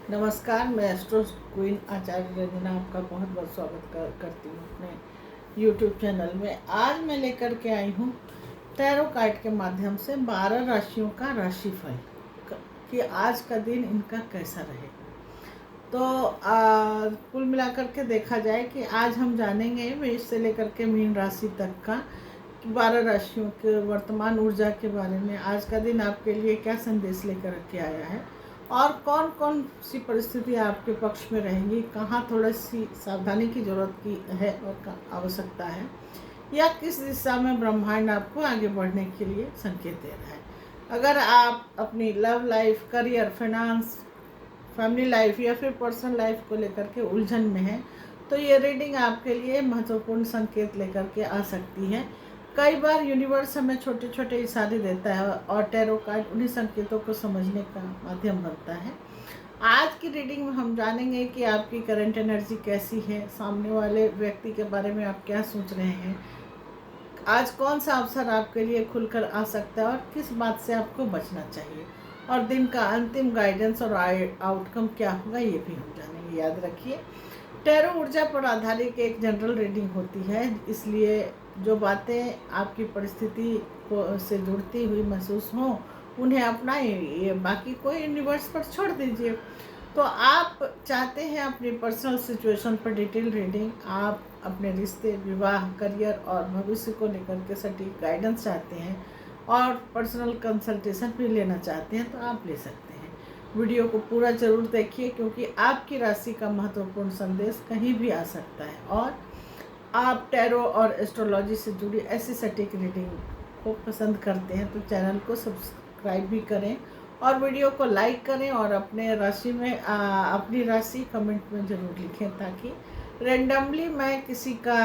नमस्कार, मैं astro queen आचार्य रंजना आपका बहुत बहुत स्वागत करती हूँ अपने यूट्यूब चैनल में। आज मैं लेकर के आई हूँ टैरो कार्ड के माध्यम से 12 राशियों का राशिफल कि आज का दिन इनका कैसा रहे। तो कुल मिलाकर के देखा जाए कि आज हम जानेंगे मेष से लेकर के मीन राशि तक का 12 राशियों के वर्तमान ऊर्जा के बारे में। आज का दिन आपके लिए क्या संदेश लेकर के आया है और कौन कौन सी परिस्थिति आपके पक्ष में रहेंगी, कहाँ थोड़ी सी सावधानी की जरूरत की है और आवश्यकता है, या किस दिशा में ब्रह्मांड आपको आगे बढ़ने के लिए संकेत दे रहा है। अगर आप अपनी love life, career, finance, family life या फिर पर्सनल लाइफ को लेकर के उलझन में है तो ये रीडिंग आपके लिए महत्वपूर्ण संकेत लेकर के आ सकती है। कई बार यूनिवर्स हमें छोटे छोटे इशारे देता है और टैरो कार्ड उन्हीं संकेतों को समझने का माध्यम बनता है। आज की रीडिंग में हम जानेंगे कि आपकी करंट एनर्जी कैसी है, सामने वाले व्यक्ति के बारे में आप क्या सोच रहे हैं, आज कौन सा अवसर आपके लिए खुलकर आ सकता है और किस बात से आपको बचना चाहिए, और दिन का अंतिम गाइडेंस और आउटकम क्या होगा ये भी हम जानेंगे। याद रखिए, टैरो ऊर्जा पर आधारित एक जनरल रीडिंग होती है, इसलिए जो बातें आपकी परिस्थिति को से जुड़ती हुई महसूस हों उन्हें अपनाइए, बाकी को यूनिवर्स पर छोड़ दीजिए। तो आप चाहते हैं अपनी पर्सनल सिचुएशन पर डिटेल रीडिंग, आप अपने रिश्ते, विवाह, करियर और भविष्य को लेकर के सटीक गाइडेंस चाहते हैं और पर्सनल कंसल्टेशन भी लेना चाहते हैं तो आप ले सकते हैं। वीडियो को पूरा जरूर देखिए क्योंकि आपकी राशि का महत्वपूर्ण संदेश कहीं भी आ सकता है और आप टैरो और एस्ट्रोलॉजी से जुड़ी ऐसी सटीक रीडिंग को पसंद करते हैं तो चैनल को सब्सक्राइब भी करें और वीडियो को लाइक करें और अपने राशि में अपनी राशि कमेंट में ज़रूर लिखें ताकि रेंडमली मैं किसी का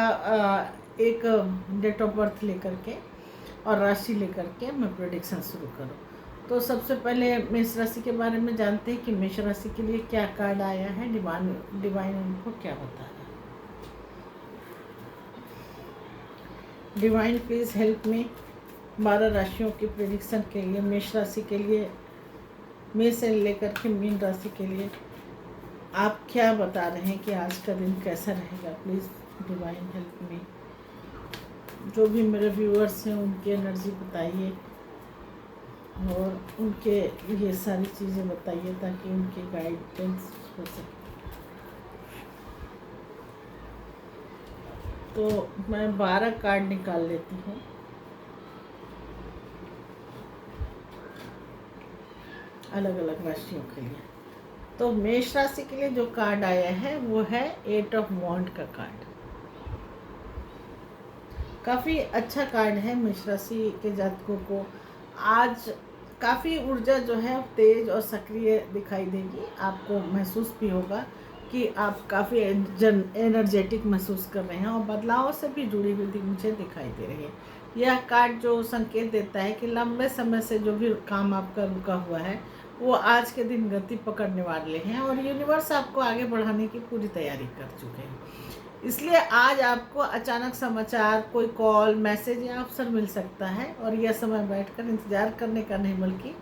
एक डेट ऑफ बर्थ लेकर के और राशि लेकर के मैं प्रेडिक्शन शुरू करूं। तो सबसे पहले मेष राशि के बारे में जानते हैं कि मेष राशि के लिए क्या कार्ड आया है, डिवाइन उनको क्या बता रहा है। डिवाइन प्लीज़ हेल्प मी 12 राशियों की प्रेडिक्शन के लिए। मेष राशि के लिए, मेष से लेकर के मीन राशि के लिए आप क्या बता रहे हैं कि आज का दिन कैसा रहेगा। Please divine help me. जो भी मेरे व्यूअर्स हैं उनकी एनर्जी बताइए और उनके ये सारी चीज़ें बताइए ताकि उनकी गाइडेंस हो सके। तो मैं 12 कार्ड निकाल लेती हूँ। अलग अलग राशियों के लिए। तो मेष राशि के लिए जो कार्ड आया है वो है 8 ऑफ वॉन्ड का कार्ड। काफ़ी अच्छा कार्ड है। मेष राशि के जातकों को आज काफ़ी ऊर्जा जो है तेज और सक्रिय दिखाई देगी। आपको महसूस भी होगा कि आप काफ़ी एनर्जेटिक महसूस कर रहे हैं और बदलाव से भी जुड़ी हुई मुझे दिखाई दे रही है। यह कार्ड जो संकेत देता है कि लंबे समय से जो भी काम आपका रुका हुआ है वो आज के दिन गति पकड़ने वाले हैं और यूनिवर्स आपको आगे बढ़ाने की पूरी तैयारी कर चुके हैं। इसलिए आज आपको अचानक समाचार, कोई कॉल, मैसेज या अवसर मिल सकता है और यह समय बैठकर इंतजार करने का नहीं बल्कि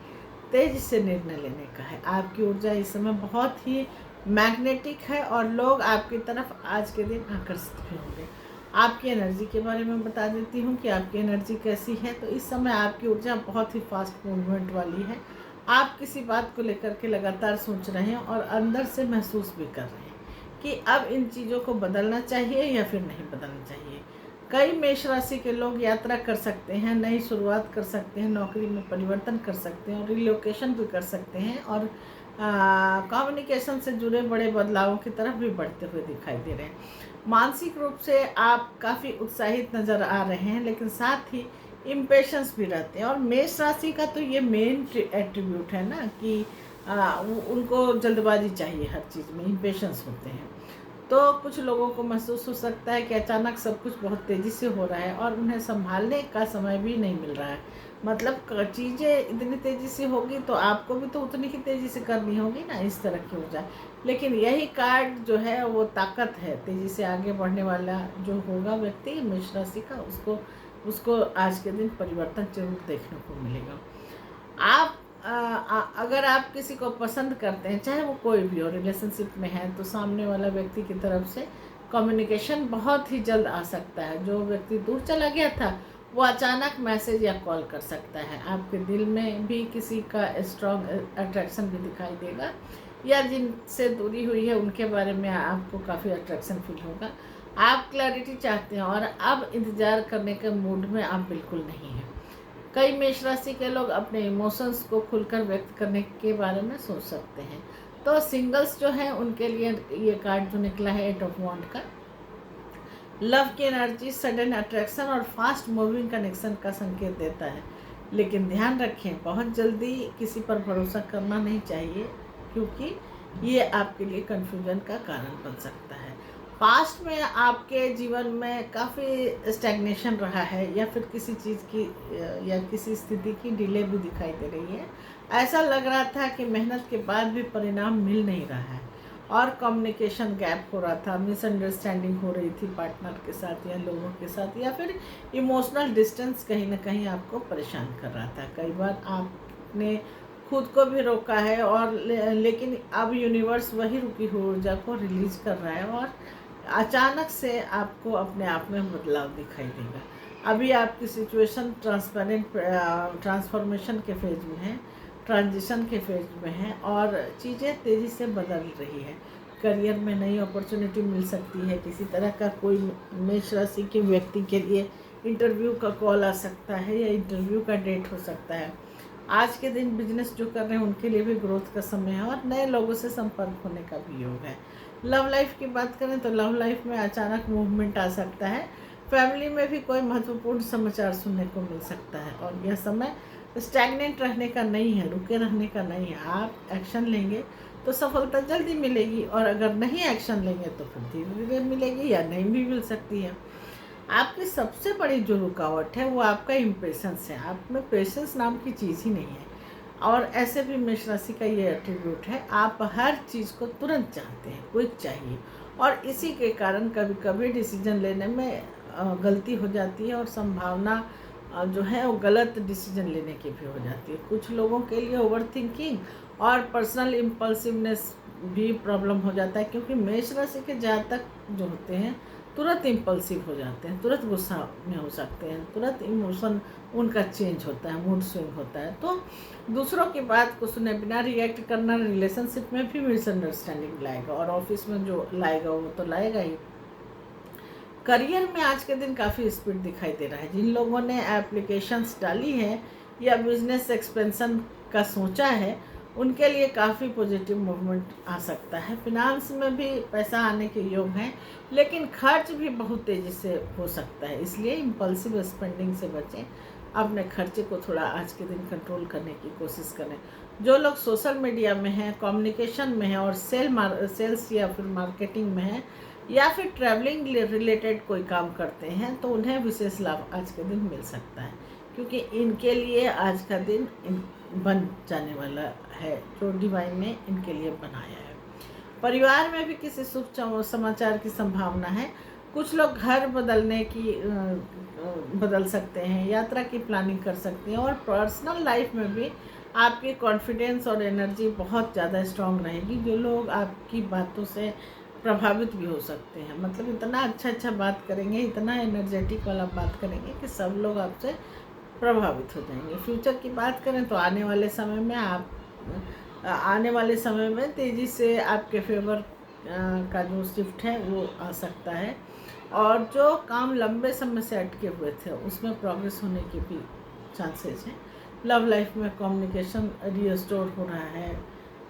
तेजी से निर्णय लेने का है। आपकी ऊर्जा इस समय बहुत ही मैग्नेटिक है और लोग आपकी तरफ आज के दिन आकर्षित भी होंगे। आपकी एनर्जी के बारे में बता देती हूँ कि आपकी एनर्जी कैसी है। तो इस समय आपकी ऊर्जा बहुत ही फास्ट मूवमेंट वाली है। आप किसी बात को लेकर के लगातार सोच रहे हैं और अंदर से महसूस भी कर रहे हैं कि अब इन चीज़ों को बदलना चाहिए या फिर नहीं बदलना चाहिए। कई मेष राशि के लोग यात्रा कर सकते हैं, नई शुरुआत कर सकते हैं, नौकरी में परिवर्तन कर सकते हैं और रिलोकेशन भी कर सकते हैं और कम्युनिकेशन से जुड़े बड़े बदलावों की तरफ भी बढ़ते हुए दिखाई दे रहे हैं। मानसिक रूप से आप काफ़ी उत्साहित नज़र आ रहे हैं लेकिन साथ ही इम्पेशंस भी रहते हैं और मेष राशि का तो ये मेन एट्रीब्यूट है ना कि उनको जल्दबाजी चाहिए, हर चीज़ में इम्पेशंस होते हैं। तो कुछ लोगों को महसूस हो सकता है कि अचानक सब कुछ बहुत तेज़ी से हो रहा है और उन्हें संभालने का समय भी नहीं मिल रहा है। मतलब चीज़ें इतनी तेज़ी से होगी तो आपको भी तो उतनी ही तेज़ी से करनी होगी ना, इस तरह की हो जाए। लेकिन यही कार्ड जो है वो ताकत है, तेज़ी से आगे बढ़ने वाला जो होगा व्यक्ति मेष राशि का, उसको आज के दिन परिवर्तन जरूर देखने को मिलेगा। आप अगर आप किसी को पसंद करते हैं, चाहे वो कोई भी हो, रिलेशनशिप में है, तो सामने वाला व्यक्ति की तरफ से कम्युनिकेशन बहुत ही जल्द आ सकता है। जो व्यक्ति दूर चला गया था वो अचानक मैसेज या कॉल कर सकता है। आपके दिल में भी किसी का स्ट्रॉन्ग अट्रैक्शन भी दिखाई देगा, या जिनसे दूरी हुई है उनके बारे में आपको काफ़ी अट्रैक्शन फील होगा। आप क्लैरिटी चाहते हैं और अब इंतज़ार करने के मूड में आप बिल्कुल नहीं हैं। कई मेष राशि के लोग अपने इमोशंस को खुलकर व्यक्त करने के बारे में सोच सकते हैं। तो सिंगल्स जो हैं उनके लिए ये कार्ड जो निकला है 8 ऑफ वांड का, लव की एनर्जी, सडन अट्रैक्शन और फास्ट मूविंग कनेक्शन का संकेत देता है। लेकिन ध्यान रखें, बहुत जल्दी किसी पर भरोसा करना नहीं चाहिए, क्योंकि ये आपके लिए कन्फ्यूजन का कारण बन सकता है। पास्ट में आपके जीवन में काफ़ी स्टैग्नेशन रहा है, या फिर किसी चीज़ की या किसी स्थिति की डिले भी दिखाई दे रही है। ऐसा लग रहा था कि मेहनत के बाद भी परिणाम मिल नहीं रहा है, और कम्युनिकेशन गैप हो रहा था, मिसअंडरस्टैंडिंग हो रही थी पार्टनर के साथ या लोगों के साथ, या फिर इमोशनल डिस्टेंस कहीं ना कहीं आपको परेशान कर रहा था। कई बार आपने खुद को भी रोका है, और लेकिन अब यूनिवर्स वही रुकी हुई ऊर्जा को रिलीज कर रहा है, और अचानक से आपको अपने आप में बदलाव दिखाई देगा। अभी आपकी सिचुएशन ट्रांसफॉर्मेशन के फेज में है, ट्रांजिशन के फेज में है, और चीज़ें तेज़ी से बदल रही है। करियर में नई अपॉर्चुनिटी मिल सकती है। किसी तरह का कोई मेष राशि के व्यक्ति के लिए इंटरव्यू का कॉल आ सकता है, या इंटरव्यू का डेट हो सकता है। आज के दिन बिजनेस जो कर रहे हैं उनके लिए भी ग्रोथ का समय है, और नए लोगों से संपर्क होने का भी योग है। लव लाइफ की बात करें तो लव लाइफ में अचानक मूवमेंट आ सकता है। फैमिली में भी कोई महत्वपूर्ण समाचार सुनने को मिल सकता है, और यह समय स्टैग्नेंट रहने का नहीं है, रुके रहने का नहीं है। आप एक्शन लेंगे तो सफलता जल्दी मिलेगी, और अगर नहीं एक्शन लेंगे तो फिर धीरे धीरे मिलेगी, या नहीं भी मिल सकती है। आपकी सबसे बड़ी जो रुकावट है वो आपका इम्पेशंस है। आप में पेशेंस नाम की चीज़ ही नहीं है, और ऐसे भी मेष राशि का ये एट्रीब्यूट है। आप हर चीज़ को तुरंत चाहते हैं, क्विक चाहिए, और इसी के कारण कभी कभी डिसीजन लेने में गलती हो जाती है, और संभावना जो है वो गलत डिसीजन लेने की भी हो जाती है। कुछ लोगों के लिए ओवर थिंकिंग और पर्सनल इम्पल्सिवनेस भी प्रॉब्लम हो जाता है, क्योंकि मेष राशि के जातक जो होते हैं तुरंत इम्पल्सिव हो जाते हैं, तुरंत गुस्सा में हो सकते हैं, तुरंत इमोशन उनका चेंज होता है, मूड स्विंग होता है। तो दूसरों की बात को सुने बिना रिएक्ट करना रिलेशनशिप में भी मिसअंडरस्टैंडिंग लाएगा, और ऑफिस में जो लाएगा वो तो लाएगा ही। करियर में आज के दिन काफ़ी स्पीड दिखाई दे रहा है। जिन लोगों ने एप्लीकेशंस डाली है या बिजनेस एक्सपेंशन का सोचा है, उनके लिए काफ़ी पॉजिटिव मूवमेंट आ सकता है। फिनांस में भी पैसा आने के योग हैं, लेकिन खर्च भी बहुत तेज़ी से हो सकता है, इसलिए इम्पल्सिव स्पेंडिंग से बचें। अपने खर्चे को थोड़ा आज के दिन कंट्रोल करने की कोशिश करें। जो लोग सोशल मीडिया में हैं, कम्युनिकेशन में हैं, और सेल्स या फिर मार्केटिंग में हैं, या फिर ट्रैवलिंग रिलेटेड कोई काम करते हैं, तो उन्हें विशेष लाभ आज के दिन मिल सकता है, क्योंकि इनके लिए आज का दिन बन जाने वाला है, जो डिवाइन ने इनके लिए बनाया है। परिवार में भी किसी शुभ समाचार की संभावना है। कुछ लोग घर बदल सकते हैं, यात्रा की प्लानिंग कर सकते हैं, और पर्सनल लाइफ में भी आपकी कॉन्फिडेंस और एनर्जी बहुत ज़्यादा स्ट्रांग रहेगी। जो लोग आपकी बातों से प्रभावित भी हो सकते हैं, मतलब इतना अच्छा बात करेंगे, इतना एनर्जेटिक वाला बात करेंगे कि सब लोग आपसे प्रभावित हो जाएंगे। फ्यूचर की बात करें तो आने वाले समय में तेज़ी से आपके फेवर का जो शिफ्ट है वो आ सकता है, और जो काम लंबे समय से अटके हुए थे उसमें प्रोग्रेस होने की भी चांसेस हैं। लव लाइफ में कम्युनिकेशन रिस्टोर हो रहा है,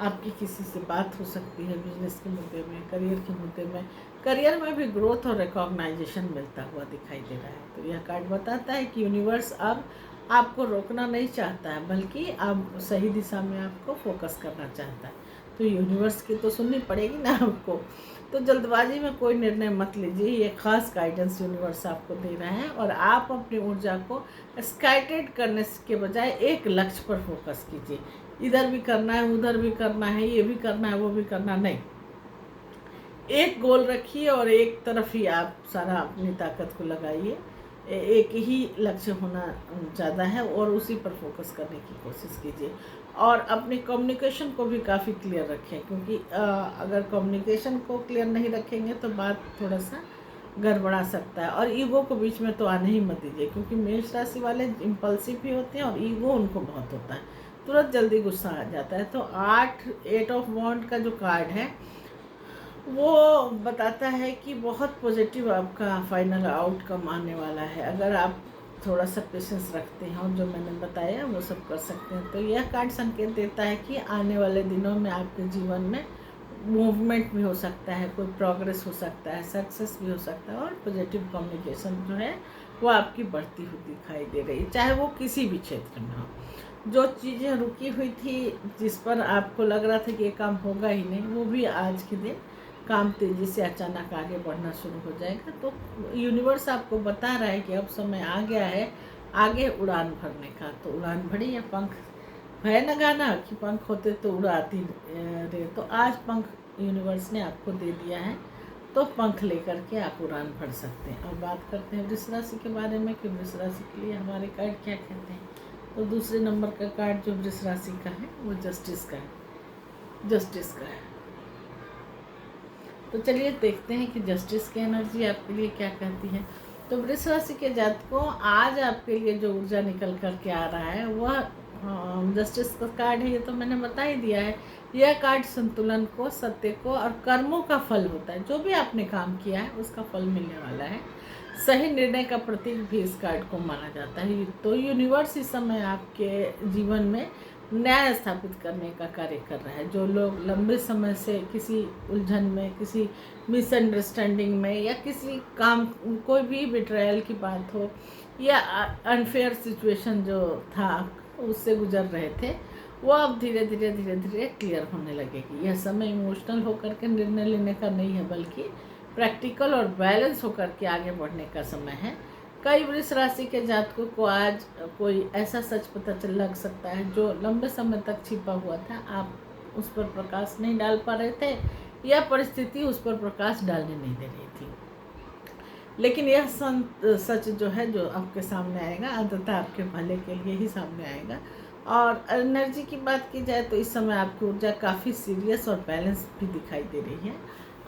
आपकी किसी से बात हो सकती है बिजनेस के मुद्दे में, करियर के मुद्दे में। करियर में भी ग्रोथ और रिकॉग्नाइजेशन मिलता हुआ दिखाई दे रहा है। तो यह कार्ड बताता है कि यूनिवर्स अब आपको रोकना नहीं चाहता है, बल्कि अब सही दिशा में आपको फोकस करना चाहता है। तो यूनिवर्स की तो सुननी पड़ेगी ना आपको। तो जल्दबाजी में कोई निर्णय मत लीजिए, ये खास गाइडेंस यूनिवर्स आपको दे रहा है, और आप अपनी ऊर्जा को स्काइटेड करने के बजाय एक लक्ष्य पर फोकस कीजिए। इधर भी करना है, उधर भी करना है, ये भी करना है, वो भी करना नहीं। एक गोल रखिए और एक तरफ ही आप सारा अपनी ताकत को लगाइए। एक ही लक्ष्य होना ज़्यादा है, और उसी पर फोकस करने की कोशिश कीजिए। और अपनी कम्युनिकेशन को भी काफ़ी क्लियर रखें, क्योंकि अगर कम्युनिकेशन को क्लियर नहीं रखेंगे तो बात थोड़ा सा गड़बड़ा सकता है। और ईगो को बीच में तो आने ही मत दीजिए, क्योंकि मेष राशि वाले इम्पल्सिव भी होते हैं और ईगो उनको बहुत होता है, तुरंत जल्दी गुस्सा आ जाता है। तो 8 ऑफ वॉन्ड का जो कार्ड है वो बताता है कि बहुत पॉजिटिव आपका फाइनल आउटकम आने वाला है, अगर आप थोड़ा सा पेशेंस रखते हैं और जो मैंने बताया वो सब कर सकते हैं। तो यह कार्ड संकेत देता है कि आने वाले दिनों में आपके जीवन में मूवमेंट भी हो सकता है, कोई प्रोग्रेस हो सकता है, सक्सेस भी हो सकता है, और पॉजिटिव कम्युनिकेशन जो है वो आपकी बढ़ती हुई दिखाई दे रही है, चाहे वो किसी भी क्षेत्र में हो। जो चीज़ें रुकी हुई थी, जिस पर आपको लग रहा था कि ये काम होगा ही नहीं, वो भी आज के दिन काम तेज़ी से अचानक आगे बढ़ना शुरू हो जाएगा। तो यूनिवर्स आपको बता रहा है कि अब समय आ गया है आगे उड़ान भरने का। तो उड़ान भरी या पंख है ना गाना कि पंख होते तो उड़ाती रे, तो आज पंख यूनिवर्स ने आपको दे दिया है, तो पंख लेकर के आप उड़ान भर सकते हैं। और बात करते हैं वृष राशि के बारे में कि वृष राशि के लिए हमारे कार्ड क्या कहते हैं। तो दूसरे नंबर का कार्ड जो वृष राशि का है वो जस्टिस का है, जस्टिस का है। तो चलिए देखते हैं कि जस्टिस की एनर्जी आपके लिए क्या कहती है। तो वृष राशि के जातकों, आज आपके लिए जो ऊर्जा निकल कर के आ रहा है वह जस्टिस का कार्ड है। ये तो मैंने बता ही दिया है। यह कार्ड संतुलन को, सत्य को और कर्मों का फल होता है। जो भी आपने काम किया है उसका फल मिलने वाला है। सही निर्णय का प्रतीक भी इस कार्ड को माना जाता है। तो यूनिवर्स इस समय आपके जीवन में न्याय स्थापित करने का कार्य कर रहा है। जो लोग लंबे समय से किसी उलझन में, किसी मिसअंडरस्टैंडिंग में, या किसी काम, कोई भी बिट्रायल की बात हो या अनफेयर सिचुएशन जो था उससे गुजर रहे थे, वो अब धीरे धीरे क्लियर होने लगेगी। यह समय इमोशनल होकर के निर्णय लेने का नहीं है, बल्कि प्रैक्टिकल और बैलेंस होकर के आगे बढ़ने का समय है। कई वृष राशि के जातकों को आज कोई ऐसा सच पता लग सकता है जो लंबे समय तक छिपा हुआ था। आप उस पर प्रकाश नहीं डाल पा रहे थे, या परिस्थिति उस पर प्रकाश डालने नहीं दे रही थी। लेकिन यह सच जो है, जो आपके सामने आएगा, अंततः आपके भले के लिए ही सामने आएगा। और एनर्जी की बात की जाए तो इस समय आपकी ऊर्जा काफ़ी सीरियस और बैलेंस भी दिखाई दे रही है।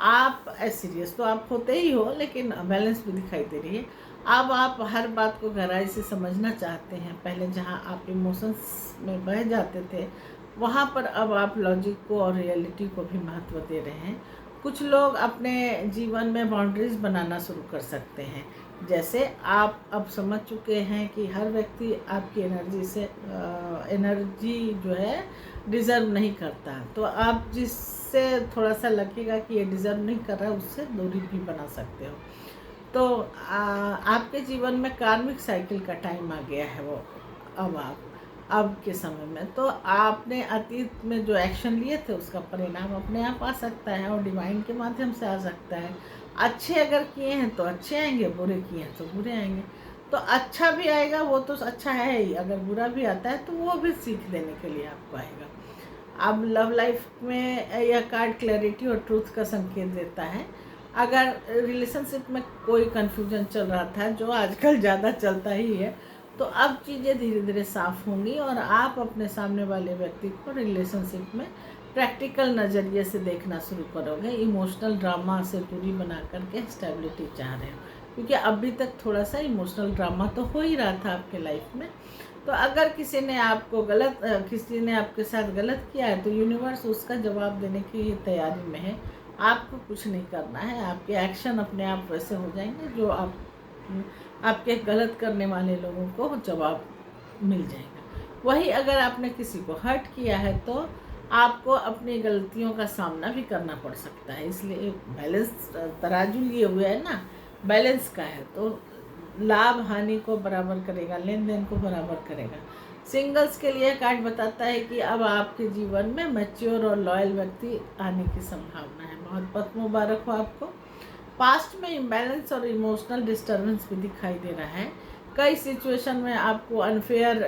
आप सीरियस तो आप होते ही हो, लेकिन बैलेंस भी दिखाई दे रही है। अब आप हर बात को गहराई से समझना चाहते हैं। पहले जहां आप इमोशंस में बह जाते थे, वहां पर अब आप लॉजिक को और रियलिटी को भी महत्व दे रहे हैं। कुछ लोग अपने जीवन में बाउंड्रीज बनाना शुरू कर सकते हैं। जैसे आप अब समझ चुके हैं कि हर व्यक्ति आपकी एनर्जी जो है डिज़र्व नहीं करता, तो आप जिससे थोड़ा सा लगेगा कि ये डिज़र्व नहीं कर रहा है, उससे दूरी भी बना सकते हो। तो आपके जीवन में कार्मिक साइकिल का टाइम आ गया है। वो अब के समय में तो आपने अतीत में जो एक्शन लिए थे उसका परिणाम अपने आप आ सकता है, और डिवाइन के माध्यम से आ सकता है। अच्छे अगर किए हैं तो अच्छे आएंगे, बुरे किए हैं तो बुरे आएंगे। तो अच्छा भी आएगा, वो तो अच्छा है ही। अगर बुरा भी आता है तो वो भी सीख देने के लिए आपको आएगा। अब लव लाइफ में यह कार्ड क्लैरिटी और ट्रूथ का संकेत देता है। अगर रिलेशनशिप में कोई कन्फ्यूजन चल रहा था, जो आजकल ज़्यादा चलता ही है, तो अब चीज़ें धीरे धीरे साफ होंगी और आप अपने सामने वाले व्यक्ति को रिलेशनशिप में प्रैक्टिकल नज़रिए से देखना शुरू करोगे। इमोशनल ड्रामा से दूरी बना करके स्टेबिलिटी चाह रहे हो, क्योंकि अभी तक थोड़ा सा इमोशनल ड्रामा तो हो ही रहा था आपके लाइफ में। तो अगर किसी ने आपके साथ गलत किया है, तो यूनिवर्स उसका जवाब देने की तैयारी में है। आपको कुछ नहीं करना है, आपके एक्शन अपने आप वैसे हो जाएंगे जो आपके गलत करने वाले लोगों को जवाब मिल जाएगा। वही अगर आपने किसी को हर्ट किया है तो आपको अपनी गलतियों का सामना भी करना पड़ सकता है। इसलिए बैलेंस तराजू लिए हुए है ना, बैलेंस का है, तो लाभ हानि को बराबर करेगा, लेन देन को बराबर करेगा। सिंगल्स के लिए कार्ड बताता है कि अब आपके जीवन में मैच्योर और लॉयल व्यक्ति आने की संभावना है। बहुत बहुत मुबारक हो आपको। पास्ट में इम्बैलेंस और इमोशनल डिस्टर्बेंस भी दिखाई दे रहा है। कई सिचुएशन में आपको अनफेयर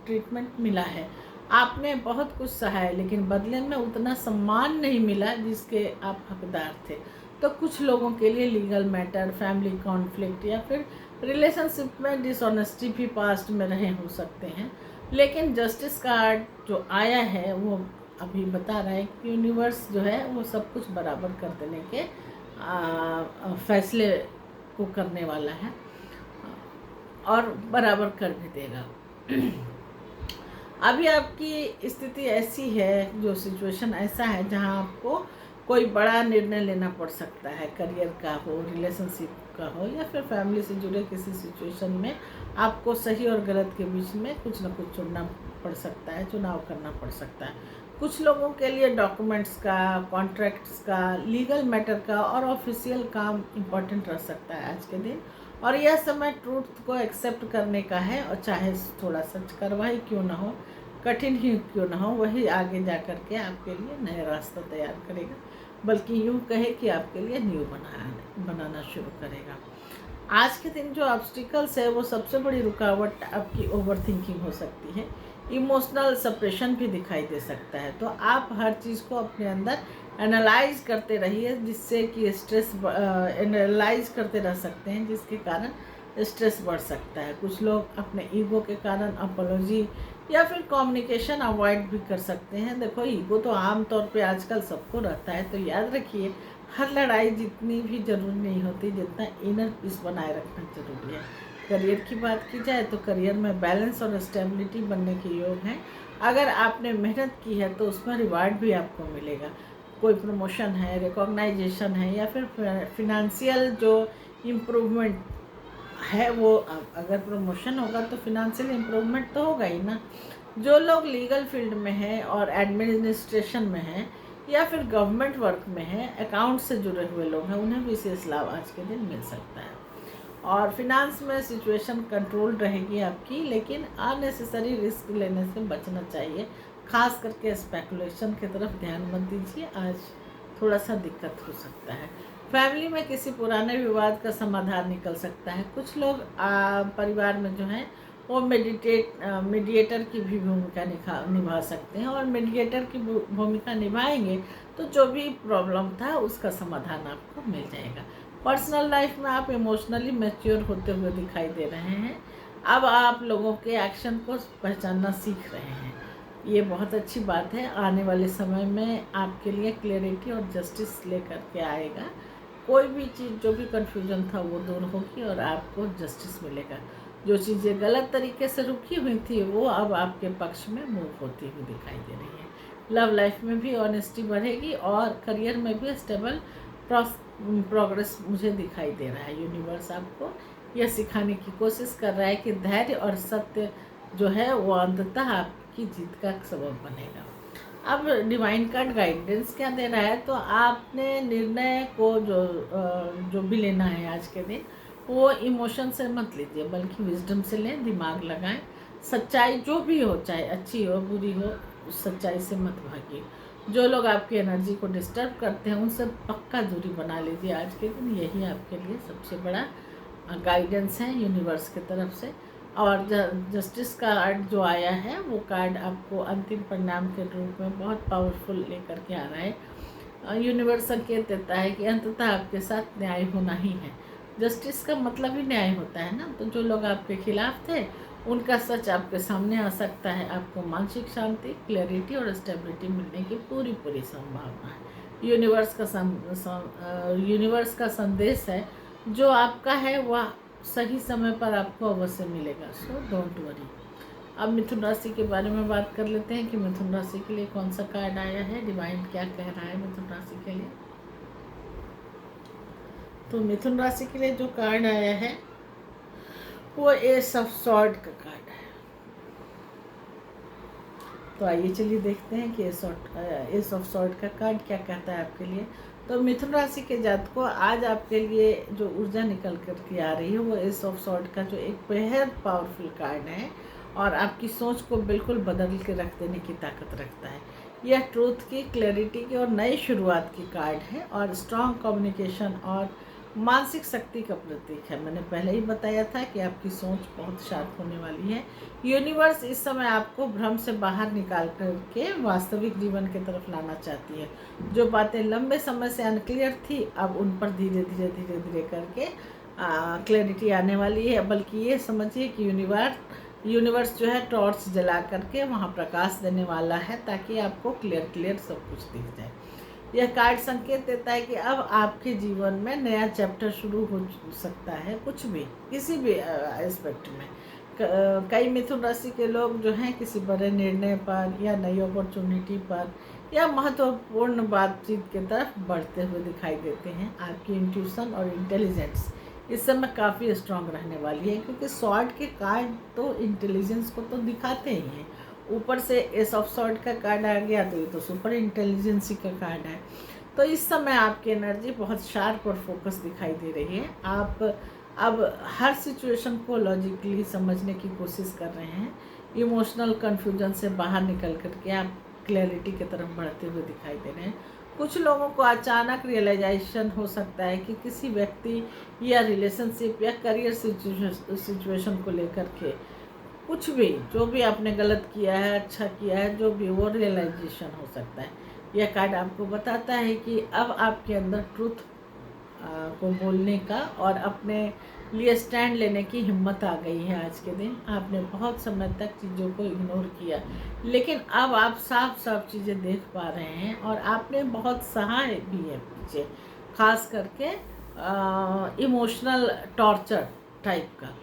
ट्रीटमेंट मिला है। आपने बहुत कुछ सहा है, लेकिन बदले में उतना सम्मान नहीं मिला जिसके आप हकदार थे। तो कुछ लोगों के लिए लीगल मैटर, फैमिली कॉन्फ्लिक्ट या फिर रिलेशनशिप में डिसऑनेस्टी भी पास्ट में रहे हो सकते हैं। लेकिन जस्टिस कार्ड जो आया है वो अभी बता रहा है कि यूनिवर्स जो है वो सब कुछ बराबर कर देने के फैसले को करने वाला है और बराबर कर भी देगा। अभी आपकी स्थिति ऐसी है, जो सिचुएशन ऐसा है जहां आपको कोई बड़ा निर्णय लेना पड़ सकता है, करियर का हो, रिलेशनशिप का हो, या फिर फैमिली से जुड़े किसी सिचुएशन में आपको सही और गलत के बीच में कुछ ना कुछ चुनना पड़ सकता है, चुनाव करना पड़ सकता है। कुछ लोगों के लिए डॉक्यूमेंट्स का, कॉन्ट्रैक्ट्स का, लीगल मैटर का और ऑफिशियल काम इम्पोर्टेंट रह सकता है आज के दिन। और यह समय ट्रूथ को एक्सेप्ट करने का है, और चाहे थोड़ा सच करवाई क्यों ना हो, कठिन ही क्यों ना हो, वही आगे जा कर के आपके लिए नया रास्ता तैयार करेगा, बल्कि यूँ कहे कि आपके लिए न्यू बनाना शुरू करेगा। आज के दिन जो ऑब्स्टिकल्स है वो सबसे बड़ी रुकावट आपकी ओवर थिंकिंग हो सकती है, इमोशनल सप्रेशन भी दिखाई दे सकता है। तो आप हर चीज़ को अपने अंदर एनालाइज करते रहिए, जिससे कि स्ट्रेस एनालाइज करते रह सकते हैं, जिसके कारण स्ट्रेस बढ़ सकता है। कुछ लोग अपने ईगो के कारण अपोलॉजी या फिर कम्युनिकेशन अवॉइड भी कर सकते हैं। देखो, ईगो तो आम तौर पे आजकल सबको रहता है, तो याद रखिए हर लड़ाई जितनी भी जरूरी नहीं होती जितना इनर पीस बनाए रखना जरूरी है। करियर की बात की जाए तो करियर में बैलेंस और स्टेबिलिटी बनने के योग हैं। अगर आपने मेहनत की है तो उसमें रिवार्ड भी आपको मिलेगा। कोई प्रमोशन है, रिकॉग्नाइजेशन है, या फिर फिनेंशियल जो इम्प्रूवमेंट है, वो अगर प्रमोशन होगा तो फिनेंशियल इम्प्रूवमेंट तो होगा ही ना। जो लोग लीगल फील्ड में हैं और एडमिनिस्ट्रेशन में हैं, या फिर गवर्नमेंट वर्क में हैं, अकाउंट से जुड़े हुए लोग हैं, उन्हें विशेष लाभ आज के दिन मिल सकता है। और फिनांस में सिचुएशन कंट्रोल रहेगी आपकी, लेकिन अननेसेसरी रिस्क लेने से बचना चाहिए। खास करके स्पेकुलेशन की तरफ ध्यान मत दीजिए, आज थोड़ा सा दिक्कत हो सकता है। फैमिली में किसी पुराने विवाद का समाधान निकल सकता है। कुछ लोग परिवार में जो है वो मीडिएटर की भी भूमिका निभा सकते हैं, और मीडिएटर की भूमिका निभाएंगे तो जो भी प्रॉब्लम था उसका समाधान आपको मिल जाएगा। पर्सनल लाइफ में आप इमोशनली मैच्योर होते हुए दिखाई दे रहे हैं। अब आप लोगों के एक्शन को पहचानना सीख रहे हैं, ये बहुत अच्छी बात है। आने वाले समय में आपके लिए क्लैरिटी और जस्टिस लेकर के आएगा। कोई भी चीज़, जो भी कन्फ्यूजन था वो दूर होगी और आपको जस्टिस मिलेगा। जो चीज़ें गलत तरीके से रुकी हुई थी वो अब आपके पक्ष में मूव होती हुई दिखाई दे रही है। लव लाइफ में भी ऑनेस्टी बढ़ेगी और करियर में भी स्टेबल प्रोग्रेस मुझे दिखाई दे रहा है। यूनिवर्स आपको यह सिखाने की कोशिश कर रहा है कि धैर्य और सत्य जो है वो अंततः आपकी जीत का सबब बनेगा। अब डिवाइन कार्ड गाइडेंस क्या दे रहा है, तो आपने निर्णय को जो भी लेना है आज के दिन, वो इमोशन से मत लीजिए, बल्कि विजडम से लें, दिमाग लगाएं। सच्चाई जो भी हो, चाहे अच्छी हो बुरी हो, सच्चाई से मत भागिए। जो लोग आपकी एनर्जी को डिस्टर्ब करते हैं उनसे पक्का दूरी बना लीजिए आज के दिन। यही आपके लिए सबसे बड़ा गाइडेंस है यूनिवर्स की तरफ से। और जस्टिस कार्ड जो आया है वो कार्ड आपको अंतिम परिणाम के रूप में बहुत पावरफुल लेकर के आ रहा है। यूनिवर्स संकेत देता है कि अंततः आपके साथ न्याय होना ही है। जस्टिस का मतलब ही न्याय होता है ना। तो जो लोग आपके खिलाफ थे उनका सच आपके सामने आ सकता है। आपको मानसिक शांति, क्लैरिटी और स्टेबिलिटी मिलने की पूरी संभावना है। यूनिवर्स का संदेश है जो आपका है वह सही समय पर आपको अवश्य मिलेगा। So don't worry. अब मिथुन राशि के बारे में बात कर लेते हैं कि मिथुन राशि के लिए कौन सा कार्ड आया है, डिवाइन क्या कह रहा है मिथुन राशि के लिए। तो मिथुन राशि के लिए जो कार्ड आया है वो एस ऑफ सॉर्ड का कार्ड है। तो आइए चलिए देखते हैं कि एस ऑफ सॉर्ड का कार्ड क्या कहता है आपके लिए। तो मिथुन राशि के जातकों, आज आपके लिए जो ऊर्जा निकल कर के आ रही है वो एस ऑफ सॉर्ड का जो एक बेहद पावरफुल कार्ड है और आपकी सोच को बिल्कुल बदल के रख देने की ताकत रखता है। यह ट्रूथ की, क्लैरिटी की और नई शुरुआत की कार्ड है और स्ट्रॉन्ग कम्युनिकेशन और मानसिक शक्ति का प्रतीक है। मैंने पहले ही बताया था कि आपकी सोच बहुत शार्प होने वाली है। यूनिवर्स इस समय आपको भ्रम से बाहर निकाल करके वास्तविक जीवन की तरफ लाना चाहती है। जो बातें लंबे समय से अनक्लियर थी, अब उन पर धीरे धीरे करके क्लैरिटी आने वाली है। बल्कि ये समझिए कि यूनिवर्स जो है टॉर्च जला करके वहाँ प्रकाश देने वाला है, ताकि आपको क्लियर सब कुछ दिख जाए। यह कार्ड संकेत देता है कि अब आपके जीवन में नया चैप्टर शुरू हो सकता है, कुछ भी, किसी भी एस्पेक्ट में। कई मिथुन राशि के लोग जो हैं किसी बड़े निर्णय पर या नई अपॉर्चुनिटी पर या महत्वपूर्ण बातचीत की तरफ बढ़ते हुए दिखाई देते हैं। आपकी इंट्यूशन और इंटेलिजेंस इस समय काफ़ी स्ट्रांग रहने वाली है, क्योंकि स्वॉर्ड के कार्ड तो इंटेलिजेंस को तो दिखाते ही हैं। ऊपर से एस ऑफ स्वॉर्ड का कार्ड आ गया तो ये तो सुपर इंटेलिजेंसी का कार्ड है। तो इस समय आपकी एनर्जी बहुत शार्प और फोकस दिखाई दे रही है। आप अब हर सिचुएशन को लॉजिकली समझने की कोशिश कर रहे हैं। इमोशनल कन्फ्यूजन से बाहर निकल करके आप क्लैरिटी की तरफ बढ़ते हुए दिखाई दे रहे हैं। कुछ लोगों को अचानक रियलाइजेशन हो सकता है कि किसी व्यक्ति या रिलेशनशिप या करियर सिचुएशन को लेकर के कुछ भी, जो भी आपने गलत किया है, अच्छा किया है, जो भी, वो रियलाइजेशन हो सकता है। यह कार्ड आपको बताता है कि अब आपके अंदर ट्रूथ को बोलने का और अपने लिए स्टैंड लेने की हिम्मत आ गई है। आज के दिन आपने बहुत समय तक चीज़ों को इग्नोर किया, लेकिन अब आप साफ चीज़ें देख पा रहे हैं और आपने बहुत सहा भी है पीछे, खास करके इमोशनल टॉर्चर टाइप का।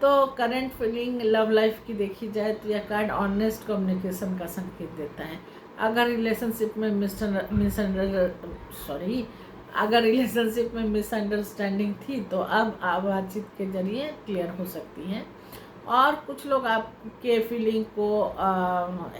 तो करंट फीलिंग लव लाइफ की देखी जाए तो यह कार्ड ऑनेस्ट कम्युनिकेशन का संकेत देता है। अगर रिलेशनशिप में मिसअंडरस्टैंडिंग थी तो अब बातचीत के जरिए क्लियर हो सकती है। और कुछ लोग आपके फीलिंग को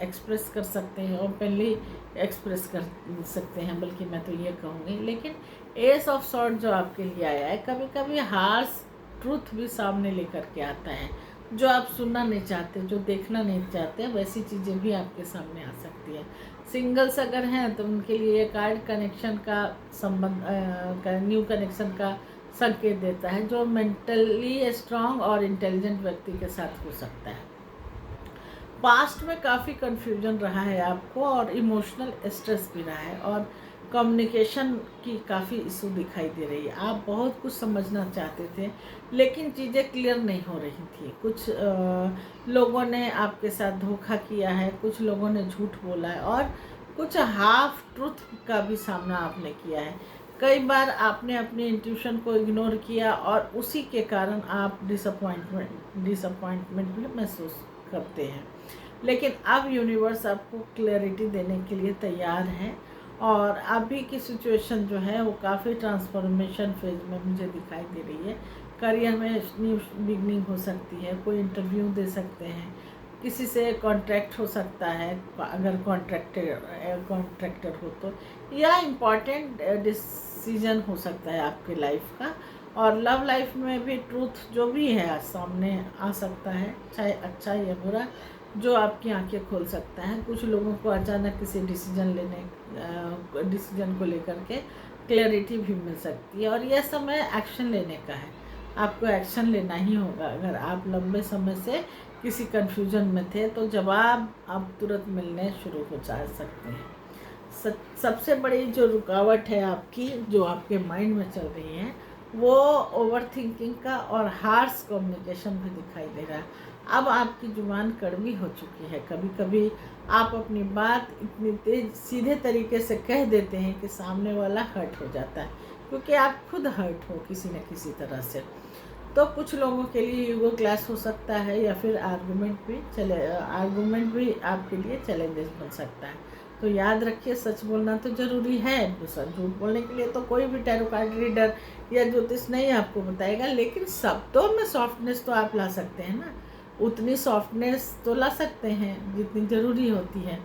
एक्सप्रेस कर सकते हैं, ओपनली एक्सप्रेस कर सकते हैं, बल्कि मैं तो ये कहूँगी। लेकिन एस ऑफ सॉर्ड जो आपके लिए आया है, कभी कभी हार्श ट्रूथ भी सामने लेकर के आता है। जो आप सुनना नहीं चाहते, जो देखना नहीं चाहते, वैसी चीज़ें भी आपके सामने आ सकती है। सिंगल्स अगर हैं तो उनके लिए ये कार्ड कनेक्शन का संबंध, न्यू कनेक्शन का संकेत देता है, जो मेंटली स्ट्रांग और इंटेलिजेंट व्यक्ति के साथ हो सकता है। पास्ट में काफ़ी कन्फ्यूजन रहा है आपको और इमोशनल स्ट्रेस भी रहा है, और कम्युनिकेशन की काफ़ी इशू दिखाई दे रही है। आप बहुत कुछ समझना चाहते थे, लेकिन चीज़ें क्लियर नहीं हो रही थी। कुछ लोगों ने आपके साथ धोखा किया है, कुछ लोगों ने झूठ बोला है, और कुछ हाफ ट्रूथ का भी सामना आपने किया है। कई बार आपने अपनी इंट्यूशन को इग्नोर किया और उसी के कारण आप डिसअपॉइंटमेंट भी महसूस करते हैं। लेकिन अब यूनिवर्स आपको क्लैरिटी देने के लिए तैयार है, और अभी की सिचुएशन जो है वो काफ़ी ट्रांसफॉर्मेशन फेज में मुझे दिखाई दे रही है। करियर में न्यू बिगनिंग हो सकती है, कोई इंटरव्यू दे सकते हैं, किसी से कॉन्ट्रैक्ट हो सकता है अगर कॉन्ट्रैक्टर हो तो, या इम्पॉर्टेंट डिसीजन हो सकता है आपके लाइफ का। और लव लाइफ में भी ट्रूथ जो भी है सामने आ सकता है, चाहे अच्छा या बुरा, जो आपकी आंखें खोल सकता है। कुछ लोगों को अचानक किसी डिसीजन को लेकर के क्लैरिटी भी मिल सकती है, और यह समय एक्शन लेने का है। आपको एक्शन लेना ही होगा। अगर आप लंबे समय से किसी कन्फ्यूजन में थे तो जवाब अब तुरंत मिलने शुरू हो जा सकते हैं। सबसे बड़ी जो रुकावट है आपकी, जो आपके माइंड में चल रही है, वो ओवर थिंकिंग का और हार्श कम्युनिकेशन भी दिखाई दे रहा है। अब आपकी जुबान कड़वी हो चुकी है। कभी कभी आप अपनी बात इतनी तेज सीधे तरीके से कह देते हैं कि सामने वाला हर्ट हो जाता है, क्योंकि आप खुद हर्ट हो किसी न किसी तरह से। तो कुछ लोगों के लिए ईगो क्लैश हो सकता है, या फिर आर्गूमेंट भी आपके लिए चैलेंजेस बन सकता है। तो याद रखिए, सच बोलना तो ज़रूरी है। झूठ बोलने के लिए तो कोई भी टैरो कार्ड रीडर या ज्योतिष नहीं आपको बताएगा, लेकिन शब्दों में सॉफ्टनेस तो आप ला सकते हैं ना। उतनी सॉफ्टनेस तो ला सकते हैं जितनी ज़रूरी होती है।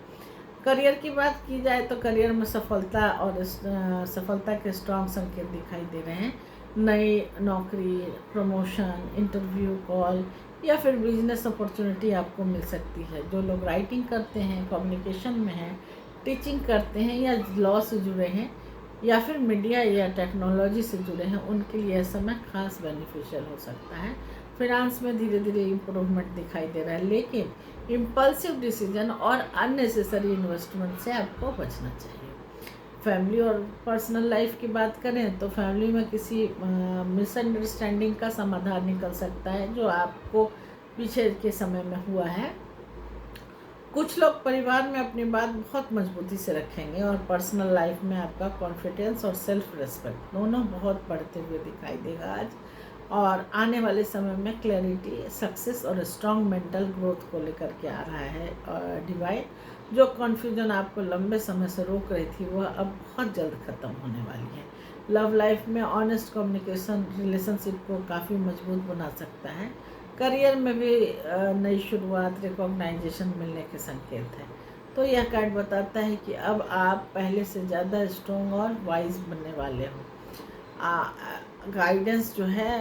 करियर की बात की जाए तो करियर में सफलता के स्ट्रॉन्ग संकेत दिखाई दे रहे हैं। नई नौकरी, प्रमोशन, इंटरव्यू कॉल या फिर बिजनेस अपॉर्चुनिटी आपको मिल सकती है। जो लोग राइटिंग करते हैं, कम्युनिकेशन में हैं, टीचिंग करते हैं, या लॉ से जुड़े हैं, या फिर मीडिया या टेक्नोलॉजी से जुड़े हैं, उनके लिए यह समय खास बेनिफिशियल हो सकता है। फिनांस में धीरे धीरे इम्प्रूवमेंट दिखाई दे रहा है, लेकिन इम्पल्सिव डिसीजन और अननेसेसरी इन्वेस्टमेंट से आपको बचना चाहिए। फैमिली और पर्सनल लाइफ की बात करें तो फैमिली में किसी मिसअंडरस्टैंडिंग का समाधान निकल सकता है, जो आपको पीछे के समय में हुआ है। कुछ लोग परिवार में अपनी बात बहुत मजबूती से रखेंगे और पर्सनल लाइफ में आपका कॉन्फिडेंस और सेल्फ रिस्पेक्ट दोनों बहुत बढ़ते हुए दिखाई देगा आज। और आने वाले समय में क्लैरिटी, सक्सेस और स्ट्रॉन्ग मेंटल ग्रोथ को लेकर के आ रहा है। और डिवाइन, जो कन्फ्यूजन आपको लंबे समय से रोक रही थी वह अब बहुत जल्द ख़त्म होने वाली है। लव लाइफ में ऑनेस्ट कम्युनिकेशन रिलेशनशिप को काफ़ी मजबूत बना सकता है। करियर में भी नई शुरुआत, रिकॉग्नाइजेशन मिलने के संकेत हैं। तो यह कार्ड बताता है कि अब आप पहले से ज़्यादा स्ट्रॉन्ग और वाइज बनने वाले हो। गाइडेंस जो है,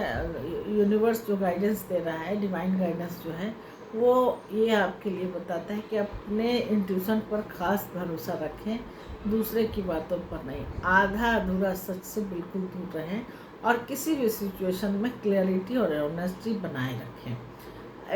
यूनिवर्स जो गाइडेंस दे रहा है, डिवाइन गाइडेंस जो है वो ये आपके लिए बताता है कि अपने इंट्यूशन पर ख़ास भरोसा रखें, दूसरे की बातों पर नहीं। आधा अधूरा सच से बिल्कुल दूर रहें और किसी भी सिचुएशन में क्लैरिटी और ऑनेस्टी बनाए रखें।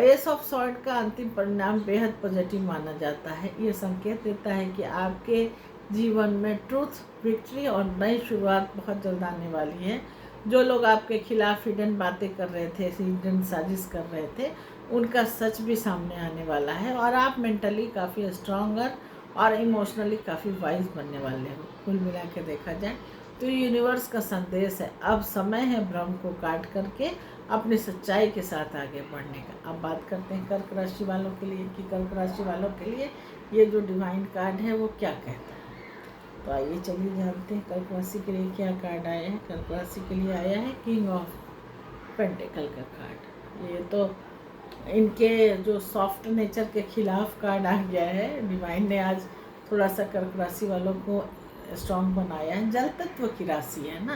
एस ऑफ सॉर्ड का अंतिम परिणाम बेहद पॉजिटिव माना जाता है। ये संकेत देता है कि आपके जीवन में ट्रूथ, विक्ट्री और नई शुरुआत बहुत जल्द आने वाली है। जो लोग आपके खिलाफ हिडन बातें कर रहे थे, हिडन साजिश कर रहे थे, उनका सच भी सामने आने वाला है और आप मेंटली काफ़ी स्ट्रॉन्गर और इमोशनली काफ़ी वाइज बनने वाले हो। कुल मिला के देखा जाए तो यूनिवर्स का संदेश है, अब समय है भ्रम को काट करके अपनी सच्चाई के साथ आगे बढ़ने का। अब बात करते हैं कर्क राशि वालों के लिए कि कर्क राशि वालों के लिए ये जो डिवाइन कार्ड है वो क्या कहता है। तो आइए चलिए जानते हैं कर्क राशि के लिए क्या कार्ड आया है। कर्क राशि के लिए आया है किंग ऑफ पेंटिकल का कार्ड। ये तो इनके जो सॉफ्ट नेचर के खिलाफ कार्ड आ गया है। डिवाइन ने आज थोड़ा सा कर्क राशि वालों को स्ट्रॉन्ग बनाया है। जल तत्व की राशि है ना,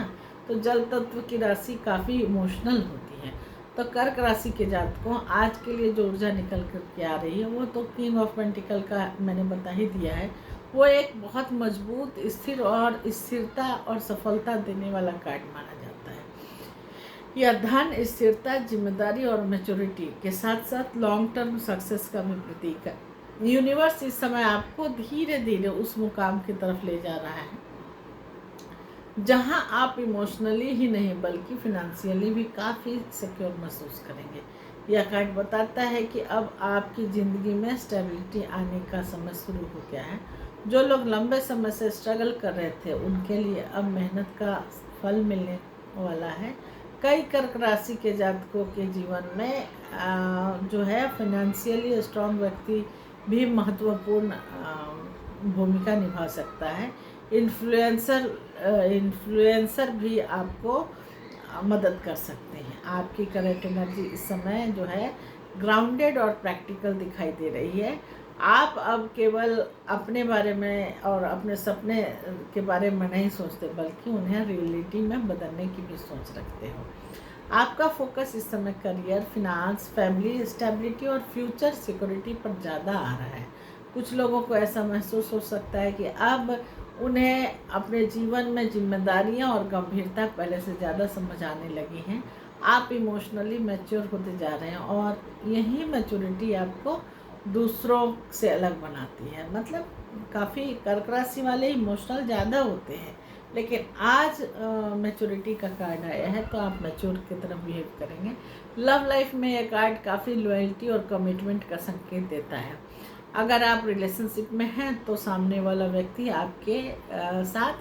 तो जल तत्व की राशि काफ़ी इमोशनल होती है। तो कर्क राशि के जातकों आज के लिए जो ऊर्जा निकल कर के आ रही है वो तो किंग ऑफ पेंटिकल का मैंने बता ही दिया है। वो एक बहुत मजबूत, स्थिर और स्थिरता और सफलता देने वाला कार्ड माना जाता है। यह धन, स्थिरता, जिम्मेदारी और मैच्योरिटी के साथ साथ लॉन्ग टर्म सक्सेस का भी प्रतीक है। यूनिवर्स इस समय आपको धीरे धीरे उस मुकाम की तरफ ले जा रहा है जहां आप इमोशनली ही नहीं बल्कि फिनेंशियली भी काफ़ी सिक्योर महसूस करेंगे। यह कार्ड बताता है कि अब आपकी ज़िंदगी में स्टेबिलिटी आने का समय शुरू हो गया है। जो लोग लंबे समय से स्ट्रगल कर रहे थे उनके लिए अब मेहनत का फल मिलने वाला है। कई कर्क राशि के जातकों के जीवन में जो है फाइनेंशियली स्ट्रॉन्ग व्यक्ति भी महत्वपूर्ण भूमिका निभा सकता है। इन्फ्लुएंसर भी आपको मदद कर सकते हैं। आपकी करंट एनर्जी इस समय जो है ग्राउंडेड और प्रैक्टिकल दिखाई दे रही है। आप अब केवल अपने बारे में और अपने सपने के बारे में नहीं सोचते बल्कि उन्हें रियलिटी में बदलने की भी सोच रखते हो। आपका फोकस इस समय करियर, फिनांस, फैमिली स्टेबिलिटी और फ्यूचर सिक्योरिटी पर ज़्यादा आ रहा है। कुछ लोगों को ऐसा महसूस हो सकता है कि अब उन्हें अपने जीवन में जिम्मेदारियां और गंभीरता पहले से ज़्यादा समझ आने लगी हैं। आप इमोशनली मैच्योर होते जा रहे हैं और यही मैच्योरिटी आपको दूसरों से अलग बनाती है। मतलब काफ़ी कर्क राशि वाले इमोशनल ज़्यादा होते हैं, लेकिन आज मैच्योरिटी का कार्ड आया है तो आप मैच्योर की तरफ बिहेव करेंगे। लव लाइफ में यह कार्ड काफ़ी लॉयल्टी और कमिटमेंट का संकेत देता है। अगर आप रिलेशनशिप में हैं तो सामने वाला व्यक्ति आपके साथ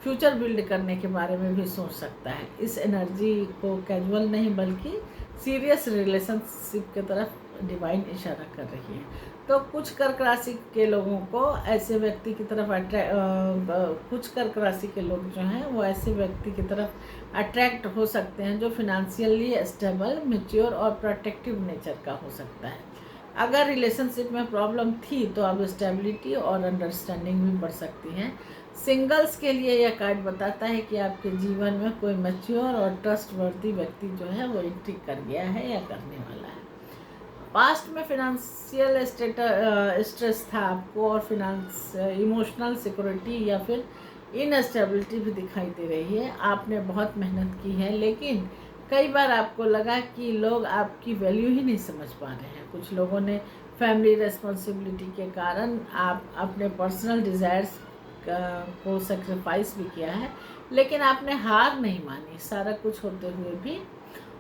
फ्यूचर बिल्ड करने के बारे में भी सोच सकता है। इस एनर्जी को कैजुअल नहीं बल्कि सीरियस रिलेशनशिप की तरफ डिवाइन इशारा कर रही है। तो कुछ कर्क राशि के लोगों को ऐसे व्यक्ति की तरफ कुछ कर्क राशि के लोग जो हैं वो ऐसे व्यक्ति की तरफ अट्रैक्ट हो सकते हैं जो फिनेंशियली स्टेबल, मैच्योर और प्रोटेक्टिव नेचर का हो सकता है। अगर रिलेशनशिप में प्रॉब्लम थी तो अब स्टेबिलिटी और अंडरस्टैंडिंग भी बढ़ सकती हैं। सिंगल्स के लिए यह कार्ड बताता है कि आपके जीवन में कोई मैच्योर और ट्रस्टवर्दी व्यक्ति जो है वो एंट्री कर गया है या करने वाला है। पास्ट में फिनेंशियल स्ट्रेस था आपको और इमोशनल सिक्योरिटी या फिर इनस्टेबिलिटी भी दिखाई दे रही है। आपने बहुत मेहनत की है लेकिन कई बार आपको लगा कि लोग आपकी वैल्यू ही नहीं समझ पा रहे हैं। कुछ लोगों ने फैमिली रेस्पॉन्सिबिलिटी के कारण आप अपने पर्सनल डिज़ायर्स को सेक्रीफाइस भी किया है, लेकिन आपने हार नहीं मानी। सारा कुछ होते हुए भी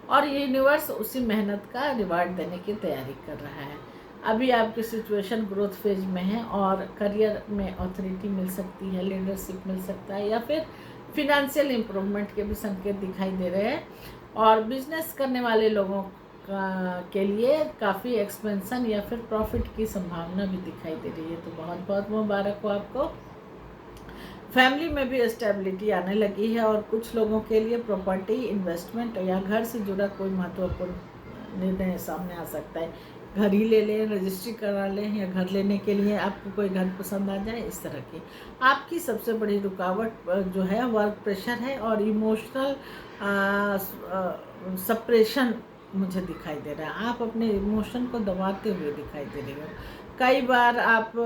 और यूनिवर्स उसी मेहनत का रिवार्ड देने की तैयारी कर रहा है। अभी आपकी सिचुएशन ग्रोथ फेज में है और करियर में अथॉरिटी मिल सकती है, लीडरशिप मिल सकता है, या फिर फिनेंशियल इम्प्रूवमेंट के भी संकेत दिखाई दे रहे हैं। और बिजनेस करने वाले लोगों के लिए काफ़ी एक्सपेंशन या फिर प्रॉफिट की संभावना भी दिखाई दे रही है। तो बहुत बहुत मुबारक हो आपको। फैमिली में भी स्टेबिलिटी आने लगी है और कुछ लोगों के लिए प्रॉपर्टी, इन्वेस्टमेंट या घर से जुड़ा कोई महत्वपूर्ण निर्णय सामने आ सकता है। घर ही ले लें, रजिस्ट्री करा लें, या घर लेने के लिए आपको कोई घर पसंद आ जाए, इस तरह की। आपकी सबसे बड़ी रुकावट जो है वर्क प्रेशर है और इमोशनल सप्रेशन मुझे दिखाई दे रहा है। आप अपने इमोशन को दबाते हुए दिखाई दे रहे हो। कई बार आप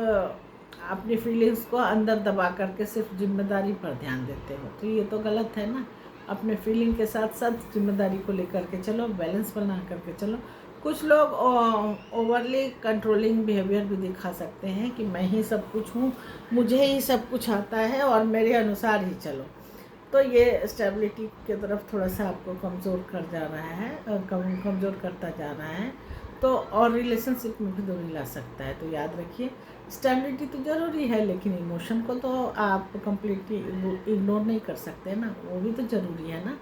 अपनी फीलिंग्स को अंदर दबा करके सिर्फ जिम्मेदारी पर ध्यान देते हो, तो ये तो गलत है ना। अपने फीलिंग के साथ साथ जिम्मेदारी को लेकर के चलो, बैलेंस बना करके चलो। कुछ लोग ओवरली कंट्रोलिंग बिहेवियर भी दिखा सकते हैं कि मैं ही सब कुछ हूँ, मुझे ही सब कुछ आता है और मेरे अनुसार ही चलो। तो ये स्टेबिलिटी की तरफ थोड़ा सा आपको कमज़ोर कर जा रहा है, कमज़ोर करता जा रहा है। तो और रिलेशनशिप में भी दूरी ला सकता है। तो याद रखिए, स्टेबिलिटी तो ज़रूरी है, लेकिन इमोशन को तो आप कम्प्लीटली इग्नोर नहीं कर सकते ना, वो भी तो ज़रूरी है ना।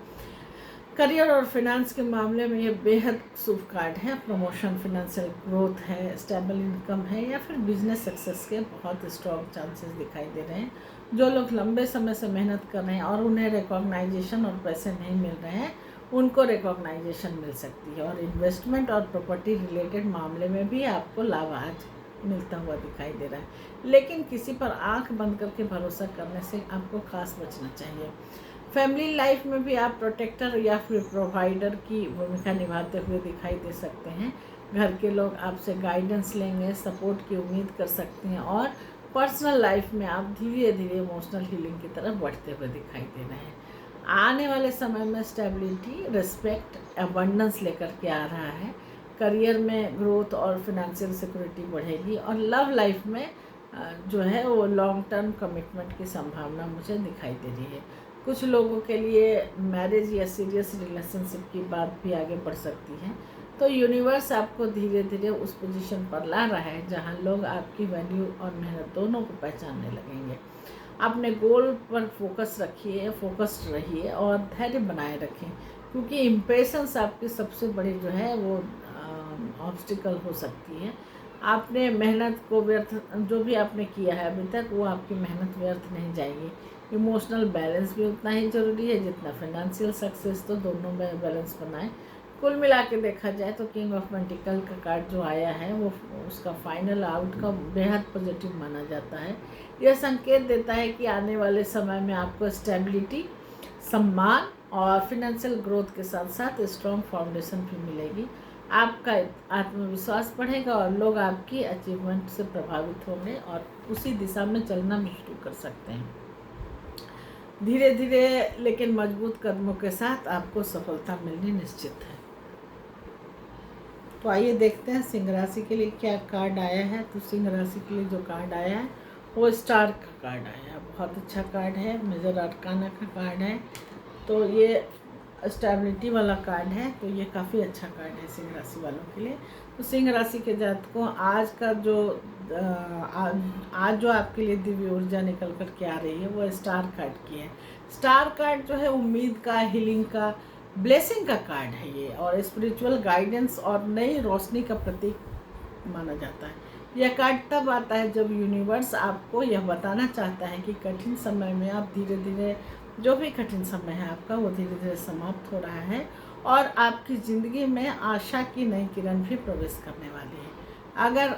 करियर और फिनेंस के मामले में ये बेहद शुभ कार्ड है। प्रमोशन, फिनेंशियल ग्रोथ है, स्टेबल इनकम है, या फिर बिजनेस सक्सेस के बहुत स्ट्रॉन्ग चांसेस दिखाई दे रहे हैं। जो लोग लंबे समय से मेहनत कर रहे हैं और उन्हें रिकॉग्नाइजेशन और पैसे नहीं मिल रहे हैं, उनको रिकॉग्नाइजेशन मिल सकती है। और इन्वेस्टमेंट और प्रॉपर्टी रिलेटेड मामले में भी आपको लाभ आज मिलता हुआ दिखाई दे रहा है। लेकिन किसी पर आंख बंद करके भरोसा करने से आपको खास बचना चाहिए। फैमिली लाइफ में भी आप प्रोटेक्टर या फिर प्रोवाइडर की भूमिका निभाते हुए दिखाई दे सकते हैं। घर के लोग आपसे गाइडेंस लेंगे, सपोर्ट की उम्मीद कर सकते हैं, और पर्सनल लाइफ में आप धीरे धीरे इमोशनल हीलिंग की तरफ बढ़ते हुए दिखाई दे रहे हैं। आने वाले समय में स्टेबिलिटी, रिस्पेक्ट, अबंडेंस लेकर के आ रहा है। करियर में ग्रोथ और फिनेंशियल सिक्योरिटी बढ़ेगी, और लव लाइफ में जो है वो लॉन्ग टर्म कमिटमेंट की संभावना मुझे दिखाई दे रही है। कुछ लोगों के लिए मैरिज या सीरियस रिलेशनशिप की बात भी आगे बढ़ सकती है। तो यूनिवर्स आपको धीरे धीरे उस पोजीशन पर ला रहा है जहां लोग आपकी वैल्यू और मेहनत दोनों को पहचानने लगेंगे। अपने गोल पर फोकस्ड रहिए और धैर्य बनाए रखें, क्योंकि इम्पेशंस आपकी सबसे बड़ी जो है वो ऑब्स्टिकल हो सकती है। आपने मेहनत को व्यर्थ, जो भी आपने किया है अभी तक, वो आपकी मेहनत व्यर्थ नहीं जाएगी। इमोशनल बैलेंस भी उतना ही ज़रूरी है जितना फाइनेंशियल सक्सेस, तो दोनों में बैलेंस बनाएं। कुल मिला के देखा जाए तो किंग ऑफ पेंटिकल का कार्ड जो आया है वो उसका फाइनल आउटकम बेहद पॉजिटिव माना जाता है। यह संकेत देता है कि आने वाले समय में आपको स्टेबिलिटी, सम्मान और फिनेंशियल ग्रोथ के साथ साथ स्ट्रॉन्ग फाउंडेशन भी मिलेगी। आपका आत्मविश्वास बढ़ेगा और लोग आपकी अचीवमेंट से प्रभावित होंगे और उसी दिशा में चलना भी शुरू कर सकते हैं। धीरे धीरे लेकिन मजबूत कदमों के साथ आपको सफलता मिलनी निश्चित है। तो आइए देखते हैं सिंह राशि के लिए क्या कार्ड आया है। तो सिंह राशि के लिए जो कार्ड आया है वो स्टार का कार्ड आया है। बहुत अच्छा कार्ड है, मेजर आर्काना का कार्ड है। तो ये स्टेबिलिटी वाला कार्ड है, तो ये काफ़ी अच्छा कार्ड है सिंह राशि वालों के लिए। तो सिंह राशि के जातकों, आज का जो आज जो आपके लिए दिव्य ऊर्जा निकल कर के आ रही है वो स्टार कार्ड की है। स्टार कार्ड जो है उम्मीद का, हीलिंग का, ब्लेसिंग का कार्ड है ये, और स्पिरिचुअल गाइडेंस और नई रोशनी का प्रतीक माना जाता है। यह कार्ड तब आता है जब यूनिवर्स आपको यह बताना चाहता है कि कठिन समय में आप धीरे धीरे, जो भी कठिन समय है आपका, वो धीरे धीरे समाप्त हो रहा है और आपकी ज़िंदगी में आशा की नई किरण भी प्रवेश करने वाली है। अगर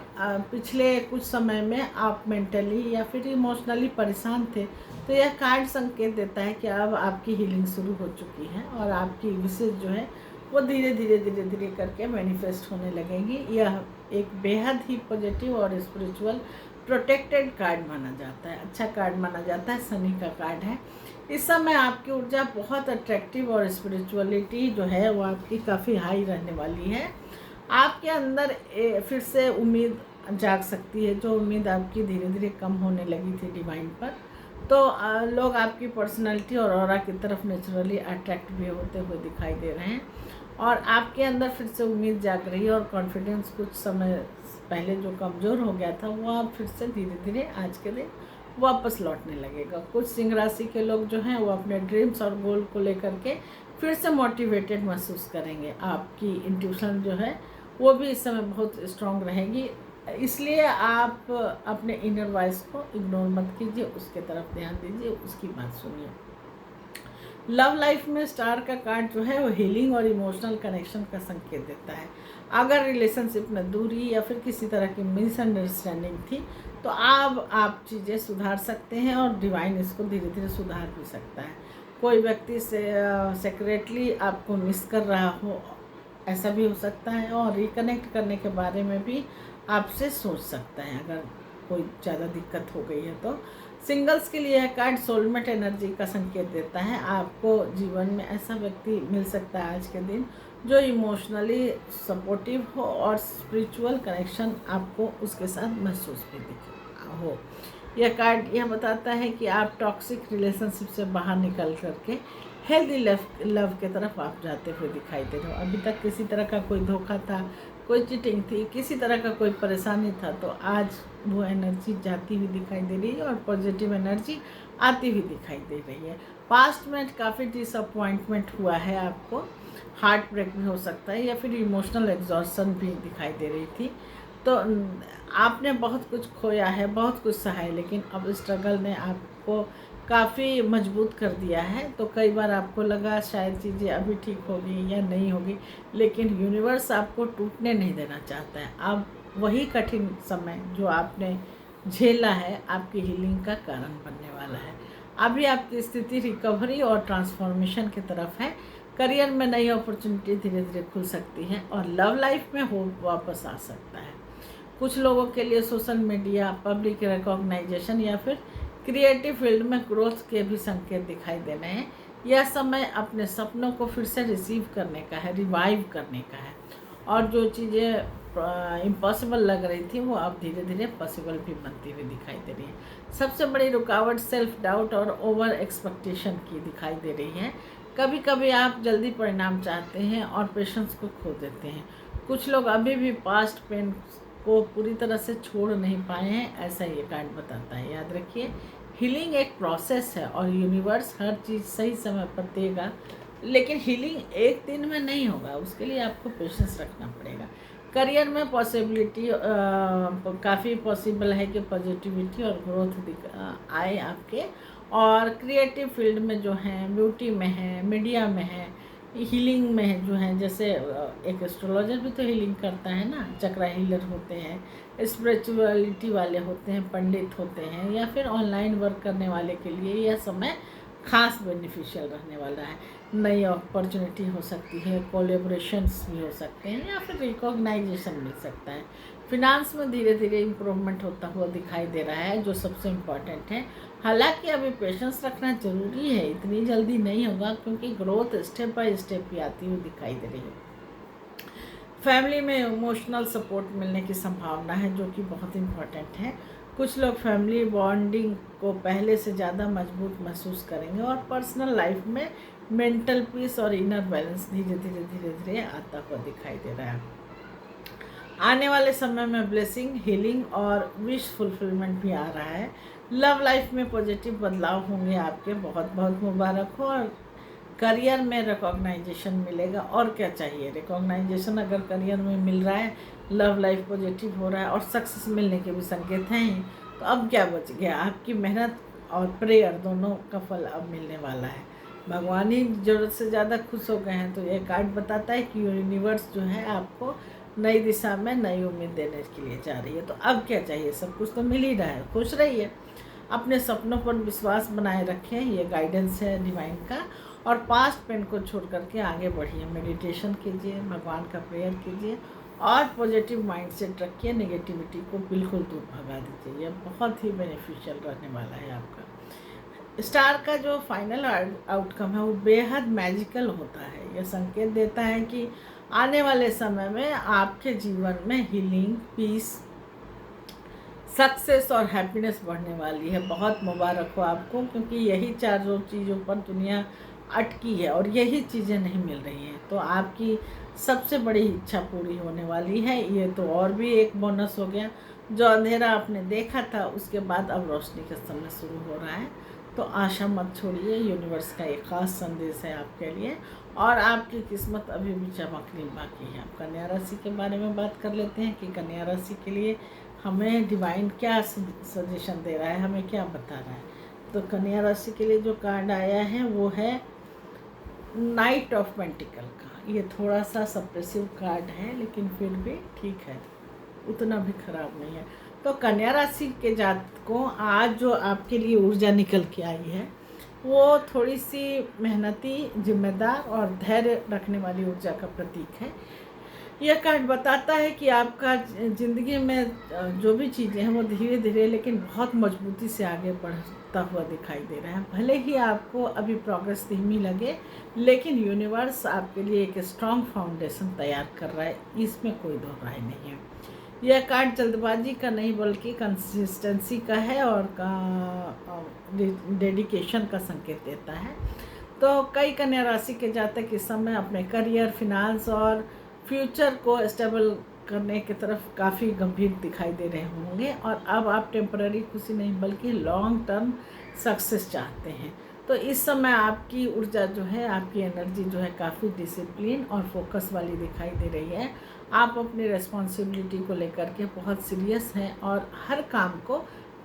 पिछले कुछ समय में आप मेंटली या फिर इमोशनली परेशान थे, तो यह कार्ड संकेत देता है कि अब आपकी हीलिंग शुरू हो चुकी है और आपकी विशेष जो है वो धीरे धीरे करके मैनिफेस्ट होने लगेंगी। यह एक बेहद ही पॉजिटिव और स्पिरिचुअल प्रोटेक्टेड कार्ड माना जाता है, अच्छा कार्ड माना जाता है। शनि का कार्ड है। इस समय आपकी ऊर्जा बहुत अट्रैक्टिव और स्पिरिचुअलिटी जो है वो आपकी काफ़ी हाई रहने वाली है। आपके अंदर फिर से उम्मीद जाग सकती है, जो उम्मीद आपकी धीरे धीरे कम होने लगी थी डिवाइन पर, तो लोग आपकी पर्सनैलिटी और ऑरा की तरफ नेचुरली अट्रैक्ट भी होते हुए दिखाई दे रहे हैं, और आपके अंदर फिर से उम्मीद जाग रही है, और कॉन्फिडेंस कुछ समय पहले जो कमज़ोर हो गया था वो आप फिर से धीरे धीरे आज के दिन वापस लौटने लगेगा। कुछ सिंह राशि के लोग जो हैं वो अपने ड्रीम्स और गोल को लेकर के फिर से मोटिवेटेड महसूस करेंगे। आपकी इंट्यूशन जो है वो भी इस समय बहुत स्ट्रांग रहेगी, इसलिए आप अपने इनर वॉइस को इग्नोर मत कीजिए, उसके तरफ ध्यान दीजिए, उसकी बात सुनिए। लव लाइफ में स्टार का कार्ड जो है वो हीलिंग और इमोशनल कनेक्शन का संकेत देता है। अगर रिलेशनशिप में दूरी या फिर किसी तरह की मिसअंडरस्टैंडिंग थी तो आप चीज़ें सुधार सकते हैं, और डिवाइन इसको धीरे धीरे सुधार भी सकता है। कोई व्यक्ति से सेक्रेटली आपको मिस कर रहा हो, ऐसा भी हो सकता है, और रिकनेक्ट करने के बारे में भी आपसे सोच सकता है अगर कोई ज़्यादा दिक्कत हो गई है तो। सिंगल्स के लिए यह कार्ड सोलमेट एनर्जी का संकेत देता है। आपको जीवन में ऐसा व्यक्ति मिल सकता है आज के दिन जो इमोशनली सपोर्टिव हो और स्पिरिचुअल कनेक्शन आपको उसके साथ महसूस भी हो। यह कार्ड यह बताता है कि आप टॉक्सिक रिलेशनशिप से बाहर निकल करके हेल्दी लव के तरफ आप जाते हुए दिखाई दे रहे हो। अभी तक किसी तरह का कोई धोखा था, कोई चीटिंग थी, किसी तरह का कोई परेशानी था, तो आज वो एनर्जी जाती हुई दिखाई दे रही है और पॉजिटिव एनर्जी आती हुई दिखाई दे रही है। पास्ट में काफ़ी डिसअपॉइंटमेंट हुआ है आपको, हार्ट ब्रेक भी हो सकता है, या फिर इमोशनल एग्जॉस्शन भी दिखाई दे रही थी। तो आपने बहुत कुछ खोया है, बहुत कुछ सहा है, लेकिन अब स्ट्रगल ने आपको काफ़ी मजबूत कर दिया है। तो कई बार आपको लगा शायद चीज़ें अभी ठीक होगी या नहीं होगी, लेकिन यूनिवर्स आपको टूटने नहीं देना चाहता है। अब वही कठिन समय जो आपने झेला है आपकी हीलिंग का कारण बनने वाला है। अभी आपकी स्थिति रिकवरी और ट्रांसफॉर्मेशन की तरफ है। करियर में नई अपॉर्चुनिटी धीरे धीरे खुल सकती है, और लव लाइफ में होप वापस आ सकता है। कुछ लोगों के लिए सोशल मीडिया, पब्लिक रिकॉग्नाइजेशन या फिर क्रिएटिव फील्ड में ग्रोथ के भी संकेत दिखाई दे रहे हैं। यह समय अपने सपनों को फिर से रिसीव करने का है, रिवाइव करने का है, और जो चीज़ें इम्पॉसिबल लग रही थी वो अब धीरे धीरे पॉसिबल भी बनती हुई दिखाई दे रही है। सबसे बड़ी रुकावट सेल्फ डाउट और ओवर एक्सपेक्टेशन की दिखाई दे रही है। कभी कभी आप जल्दी परिणाम चाहते हैं और पेशेंस को खो देते हैं। कुछ लोग अभी भी पास्ट पेन को पूरी तरह से छोड़ नहीं पाए हैं, ऐसा ये कार्ड बताता है। याद रखिए, हीलिंग एक प्रोसेस है और यूनिवर्स हर चीज़ सही समय पर देगा, लेकिन हीलिंग एक दिन में नहीं होगा, उसके लिए आपको पेशेंस रखना पड़ेगा। करियर में पॉसिबिलिटी काफ़ी पॉसिबल है कि पॉजिटिविटी और ग्रोथ आए आपके, और क्रिएटिव फील्ड में जो हैं, ब्यूटी में है, मीडिया में है, हीलिंग में है जो है, जैसे एक एस्ट्रोलॉजर भी तो हीलिंग करता है ना, चक्रा हीलर होते हैं, स्पिरिचुअलिटी वाले होते हैं, पंडित होते हैं, या फिर ऑनलाइन वर्क करने वाले के लिए यह समय खास बेनिफिशियल रहने वाला है। नई अपॉर्चुनिटी हो सकती है, कोलेब्रेशंस भी हो सकते हैं, या फिर रिकॉग्नाइजेशन मिल सकता है। फिनांस में धीरे धीरे इम्प्रूवमेंट होता हुआ दिखाई दे रहा है, जो सबसे इम्पॉर्टेंट है। हालांकि अभी पेशेंस रखना जरूरी है, इतनी जल्दी नहीं होगा, क्योंकि ग्रोथ स्टेप बाय स्टेप ही आती हुई दिखाई दे रही है। फैमिली में इमोशनल सपोर्ट मिलने की संभावना है, जो कि बहुत इम्पॉर्टेंट है। कुछ लोग फैमिली बॉन्डिंग को पहले से ज़्यादा मजबूत महसूस करेंगे, और पर्सनल लाइफ में मेंटल पीस और इनर बैलेंस धीरे धीरे आता हुआ दिखाई दे रहा है। आने वाले समय में ब्लेसिंग, हीलिंग और विश फुलफिलमेंट भी आ रहा है। लव लाइफ में पॉजिटिव बदलाव होंगे आपके, बहुत बहुत मुबारक हो। और करियर में रिकॉग्नाइजेशन मिलेगा, और क्या चाहिए। रिकॉग्नाइजेशन अगर करियर में मिल रहा है, लव लाइफ पॉजिटिव हो रहा है, और सक्सेस मिलने के भी संकेत हैं, तो अब क्या बच गया। आपकी मेहनत और प्रेयर दोनों का फल अब मिलने वाला है। भगवान ही ज़रूरत से ज़्यादा खुश हो गए हैं। तो ये कार्ड बताता है कि यूनिवर्स जो है आपको नई दिशा में नई उम्मीद देने के लिए जा रही है। तो अब क्या चाहिए, सब कुछ तो मिल ही रहा है, खुश रहिए, अपने सपनों पर विश्वास बनाए रखें, ये गाइडेंस है डिवाइन का। और पास्ट पेन को छोड़ करके आगे बढ़िए, मेडिटेशन कीजिए, भगवान का प्रेयर कीजिए, और पॉजिटिव माइंडसेट रखिए, नेगेटिविटी को बिल्कुल दूर भगा दीजिए। यह बहुत ही बेनिफिशियल रहने वाला है आपका। स्टार का जो फाइनल आउटकम है वो बेहद मैजिकल होता है। यह संकेत देता है कि आने वाले समय में आपके जीवन में हीलिंग, पीस, सक्सेस और हैप्पीनेस बढ़ने वाली है। बहुत मुबारक हो आपको, क्योंकि यही चारों चीज़ों पर दुनिया अटकी है और यही चीज़ें नहीं मिल रही हैं। तो आपकी सबसे बड़ी इच्छा पूरी होने वाली है। ये तो और भी एक बोनस हो गया। जो अंधेरा आपने देखा था उसके बाद अब रोशनी का समय शुरू हो रहा है। तो आशा मत छोड़िए, यूनिवर्स का एक ख़ास संदेश है आपके लिए और आपकी किस्मत अभी भी चमकनी बाकी है। आप कन्या राशि के बारे में बात कर लेते हैं कि कन्या राशि के लिए हमें डिवाइन क्या सजेशन दे रहा है, हमें क्या बता रहा है। तो कन्या राशि के लिए जो कार्ड आया है वो है नाइट ऑफ पेंटिकल का। ये थोड़ा सा सप्रेसिव कार्ड है लेकिन फिर भी ठीक है, उतना भी खराब नहीं है। तो कन्या राशि के जातकों, आज जो आपके लिए ऊर्जा निकल के आई है वो थोड़ी सी मेहनती, जिम्मेदार और धैर्य रखने वाली ऊर्जा का प्रतीक है। यह कार्ड बताता है कि आपका ज़िंदगी में जो भी चीज़ें हैं वो धीरे धीरे लेकिन बहुत मजबूती से आगे बढ़ता हुआ दिखाई दे रहा है। भले ही आपको अभी प्रोग्रेस धीमी लगे, लेकिन यूनिवर्स आपके लिए एक स्ट्रॉन्ग फाउंडेशन तैयार कर रहा है, इसमें कोई दो राय नहीं है। यह कार्ड जल्दबाजी का नहीं बल्कि कंसिस्टेंसी का है और डेडिकेशन का संकेत देता है। तो कई कन्या राशि के जातक इस समय अपने करियर, फिनांस और फ्यूचर को स्टेबल करने की तरफ काफ़ी गंभीर दिखाई दे रहे होंगे और अब आप टेम्पररी खुशी नहीं बल्कि लॉन्ग टर्म सक्सेस चाहते हैं। तो इस समय आपकी ऊर्जा जो है, आपकी एनर्जी जो है काफ़ी डिसिप्लिन और फोकस वाली दिखाई दे रही है। आप अपनी रिस्पॉन्सिबिलिटी को लेकर के बहुत सीरियस हैं और हर काम को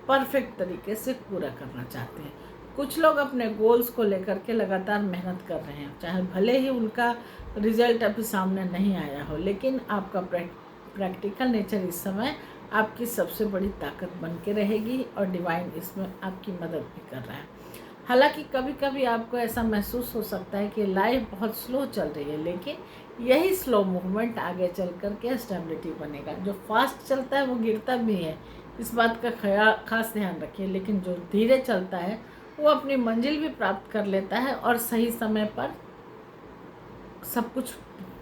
परफेक्ट तरीके से पूरा करना चाहते हैं। कुछ लोग अपने गोल्स को लेकर के लगातार मेहनत कर रहे हैं, चाहे भले ही उनका रिजल्ट अभी सामने नहीं आया हो, लेकिन आपका प्रैक्टिकल नेचर इस समय आपकी सबसे बड़ी ताकत बन के रहेगी और डिवाइन इसमें आपकी मदद भी कर रहा है। हालांकि कभी कभी आपको ऐसा महसूस हो सकता है कि लाइफ बहुत स्लो चल रही है, लेकिन यही स्लो मूवमेंट आगे चल कर के स्टेबिलिटी बनेगा। जो फास्ट चलता है वो गिरता भी है, इस बात का खास ध्यान रखिए। लेकिन जो धीरे चलता है वो अपनी मंजिल भी प्राप्त कर लेता है और सही समय पर सब कुछ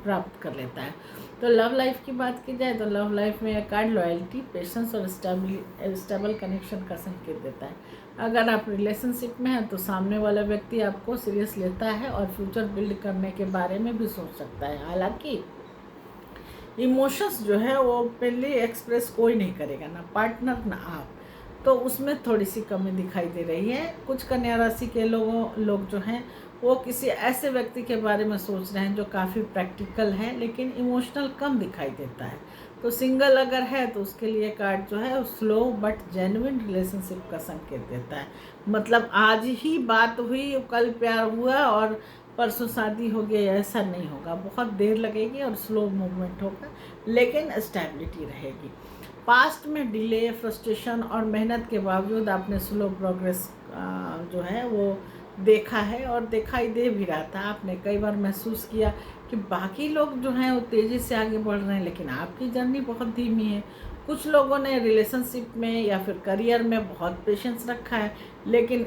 प्राप्त कर लेता है। तो लव लाइफ की बात की जाए तो लव लाइफ में यह कार्ड लॉयल्टी, पेशेंस और स्टेबल कनेक्शन का संकेत देता है। अगर आप रिलेशनशिप में हैं तो सामने वाला व्यक्ति आपको सीरियस लेता है और फ्यूचर बिल्ड करने के बारे में भी सोच सकता है। हालांकि इमोशंस जो है वो ओपनली एक्सप्रेस कोई नहीं करेगा, ना पार्टनर ना आप, तो उसमें थोड़ी सी कमी दिखाई दे रही है। कुछ कन्या राशि के लोग जो हैं वो किसी ऐसे व्यक्ति के बारे में सोच रहे हैं जो काफ़ी प्रैक्टिकल है लेकिन इमोशनल कम दिखाई देता है। तो सिंगल अगर है तो उसके लिए कार्ड जो है स्लो बट जेन्युइन रिलेशनशिप का संकेत देता है। मतलब आज ही बात हुई, कल प्यार हुआ और परसों शादी हो गई, ऐसा नहीं होगा। बहुत देर लगेगी और स्लो मूवमेंट होगा लेकिन स्टेबिलिटी रहेगी। पास्ट में डिले, फ्रस्ट्रेशन और मेहनत के बावजूद आपने स्लो प्रोग्रेस जो है वो देखा है और दिखाई दे भी रहा था। आपने कई बार महसूस किया कि बाकी लोग जो हैं वो तेज़ी से आगे बढ़ रहे हैं लेकिन आपकी जर्नी बहुत धीमी है। कुछ लोगों ने रिलेशनशिप में या फिर करियर में बहुत पेशेंस रखा है लेकिन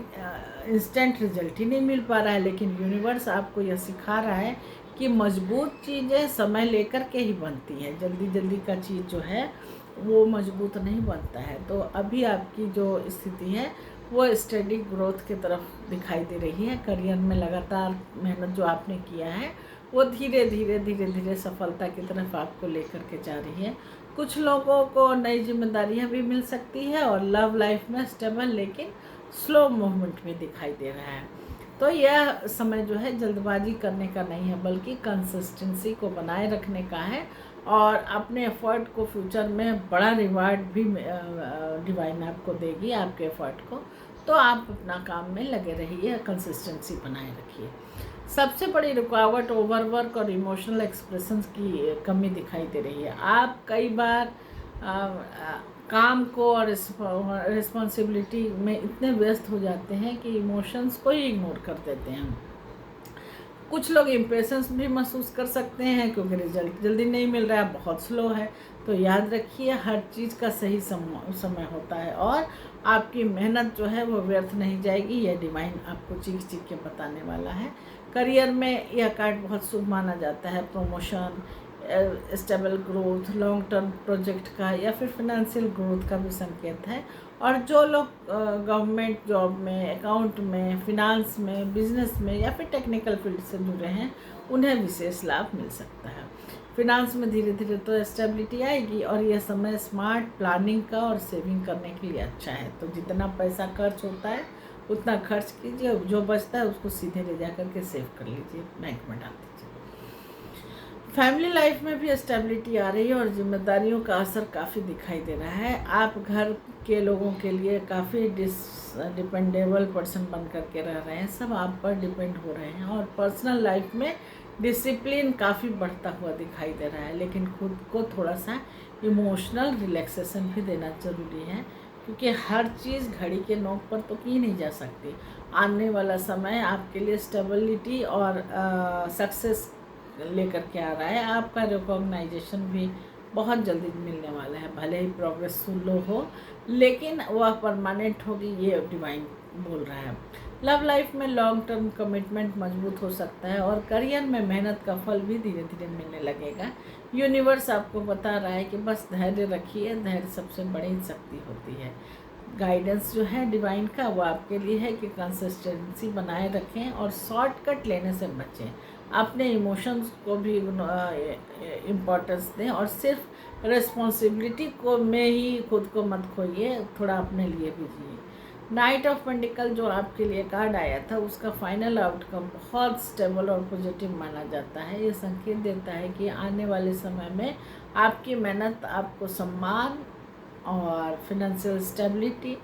इंस्टेंट रिजल्ट ही नहीं मिल पा रहा है। लेकिन यूनिवर्स आपको यह सिखा रहा है कि मजबूत चीज़ें समय लेकर के ही बनती हैं, जल्दी जल्दी का चीज़ जो है वो मजबूत नहीं बनता है। तो अभी आपकी जो स्थिति है वो स्टडी ग्रोथ की तरफ दिखाई दे रही है। करियर में लगातार मेहनत जो आपने किया है वो धीरे धीरे सफलता की तरफ आपको लेकर के जा रही है। कुछ लोगों को नई जिम्मेदारियां भी मिल सकती है और लव लाइफ में स्टेबल लेकिन स्लो मूवमेंट भी दिखाई दे रहा है। तो यह समय जो है जल्दबाजी करने का नहीं है बल्कि कंसिस्टेंसी को बनाए रखने का है और अपने एफर्ट को फ्यूचर में बड़ा रिवार्ड भी डिवाइन आपको देगी आपके एफर्ट को। तो आप अपना काम में लगे रहिए, कंसिस्टेंसी बनाए रखिए। सबसे बड़ी रुकावट ओवरवर्क और इमोशनल एक्सप्रेशंस की कमी दिखाई दे रही है। आप कई बार काम को और रिस्पॉन्सिबिलिटी में इतने व्यस्त हो जाते हैं कि इमोशंस को ही इग्नोर कर देते हैं। कुछ लोग इम्पेशंस भी महसूस कर सकते हैं क्योंकि रिजल्ट जल्दी नहीं मिल रहा है, बहुत स्लो है। तो याद रखिए हर चीज़ का सही समय होता है और आपकी मेहनत जो है वो व्यर्थ नहीं जाएगी। यह डिवाइन आपको चीख के बताने वाला है। करियर में यह कार्ड बहुत शुभ माना जाता है। Promotion, stable growth, long term project का या फिर फिनेंशियल ग्रोथ का भी संकेत है। और जो लोग गवर्नमेंट जॉब में, अकाउंट में, फिनांस में, बिजनेस में या फिर टेक्निकल फील्ड से जुड़े हैं उन्हें विशेष लाभ मिल सकता है। फिनांस में धीरे धीरे तो स्टेबिलिटी आएगी और यह समय स्मार्ट प्लानिंग का और सेविंग करने के लिए अच्छा है। तो जितना पैसा खर्च होता है उतना खर्च कीजिए, जो बचता है उसको सीधे ले जा कर के सेव कर लीजिए, बैंक में डाल दीजिए। फैमिली लाइफ में भी स्टेबिलिटी आ रही है और जिम्मेदारियों का असर काफ़ी दिखाई दे रहा है। आप घर के लोगों के लिए काफ़ी डिपेंडेबल पर्सन बन कर के रह रहे हैं, सब आप पर डिपेंड हो रहे हैं। और पर्सनल लाइफ में डिसिप्लिन काफ़ी बढ़ता हुआ दिखाई दे रहा है, लेकिन खुद को थोड़ा सा इमोशनल रिलैक्सेशन भी देना ज़रूरी है, क्योंकि हर चीज़ घड़ी के नोक पर तो की नहीं जा सकती। आने वाला समय आपके लिए स्टेबिलिटी और सक्सेस लेकर के आ रहा है। आपका रिकॉग्नाइजेशन भी बहुत जल्दी मिलने वाला है, भले ही प्रोग्रेस स्लो हो लेकिन वह परमानेंट होगी, ये डिवाइन बोल रहा है। लव लाइफ में लॉन्ग टर्म कमिटमेंट मजबूत हो सकता है और करियर में मेहनत का फल भी धीरे धीरे मिलने लगेगा। यूनिवर्स आपको बता रहा है कि बस धैर्य रखिए, धैर्य सबसे बड़ी शक्ति होती है। गाइडेंस जो है डिवाइन का वो आपके लिए है कि कंसिस्टेंसी बनाए रखें और शॉर्टकट लेने से बचें। अपने इमोशंस को भी इम्पोर्टेंस दें और सिर्फ रिस्पॉन्सिबिलिटी को में ही खुद को मत खोइए, थोड़ा अपने लिए भी जिए। नाइट ऑफ पेंटिकल जो आपके लिए कार्ड आया था उसका फाइनल आउटकम बहुत स्टेबल और पॉजिटिव माना जाता है। ये संकेत देता है कि आने वाले समय में आपकी मेहनत आपको सम्मान और फिनेंशियल स्टेबिलिटी,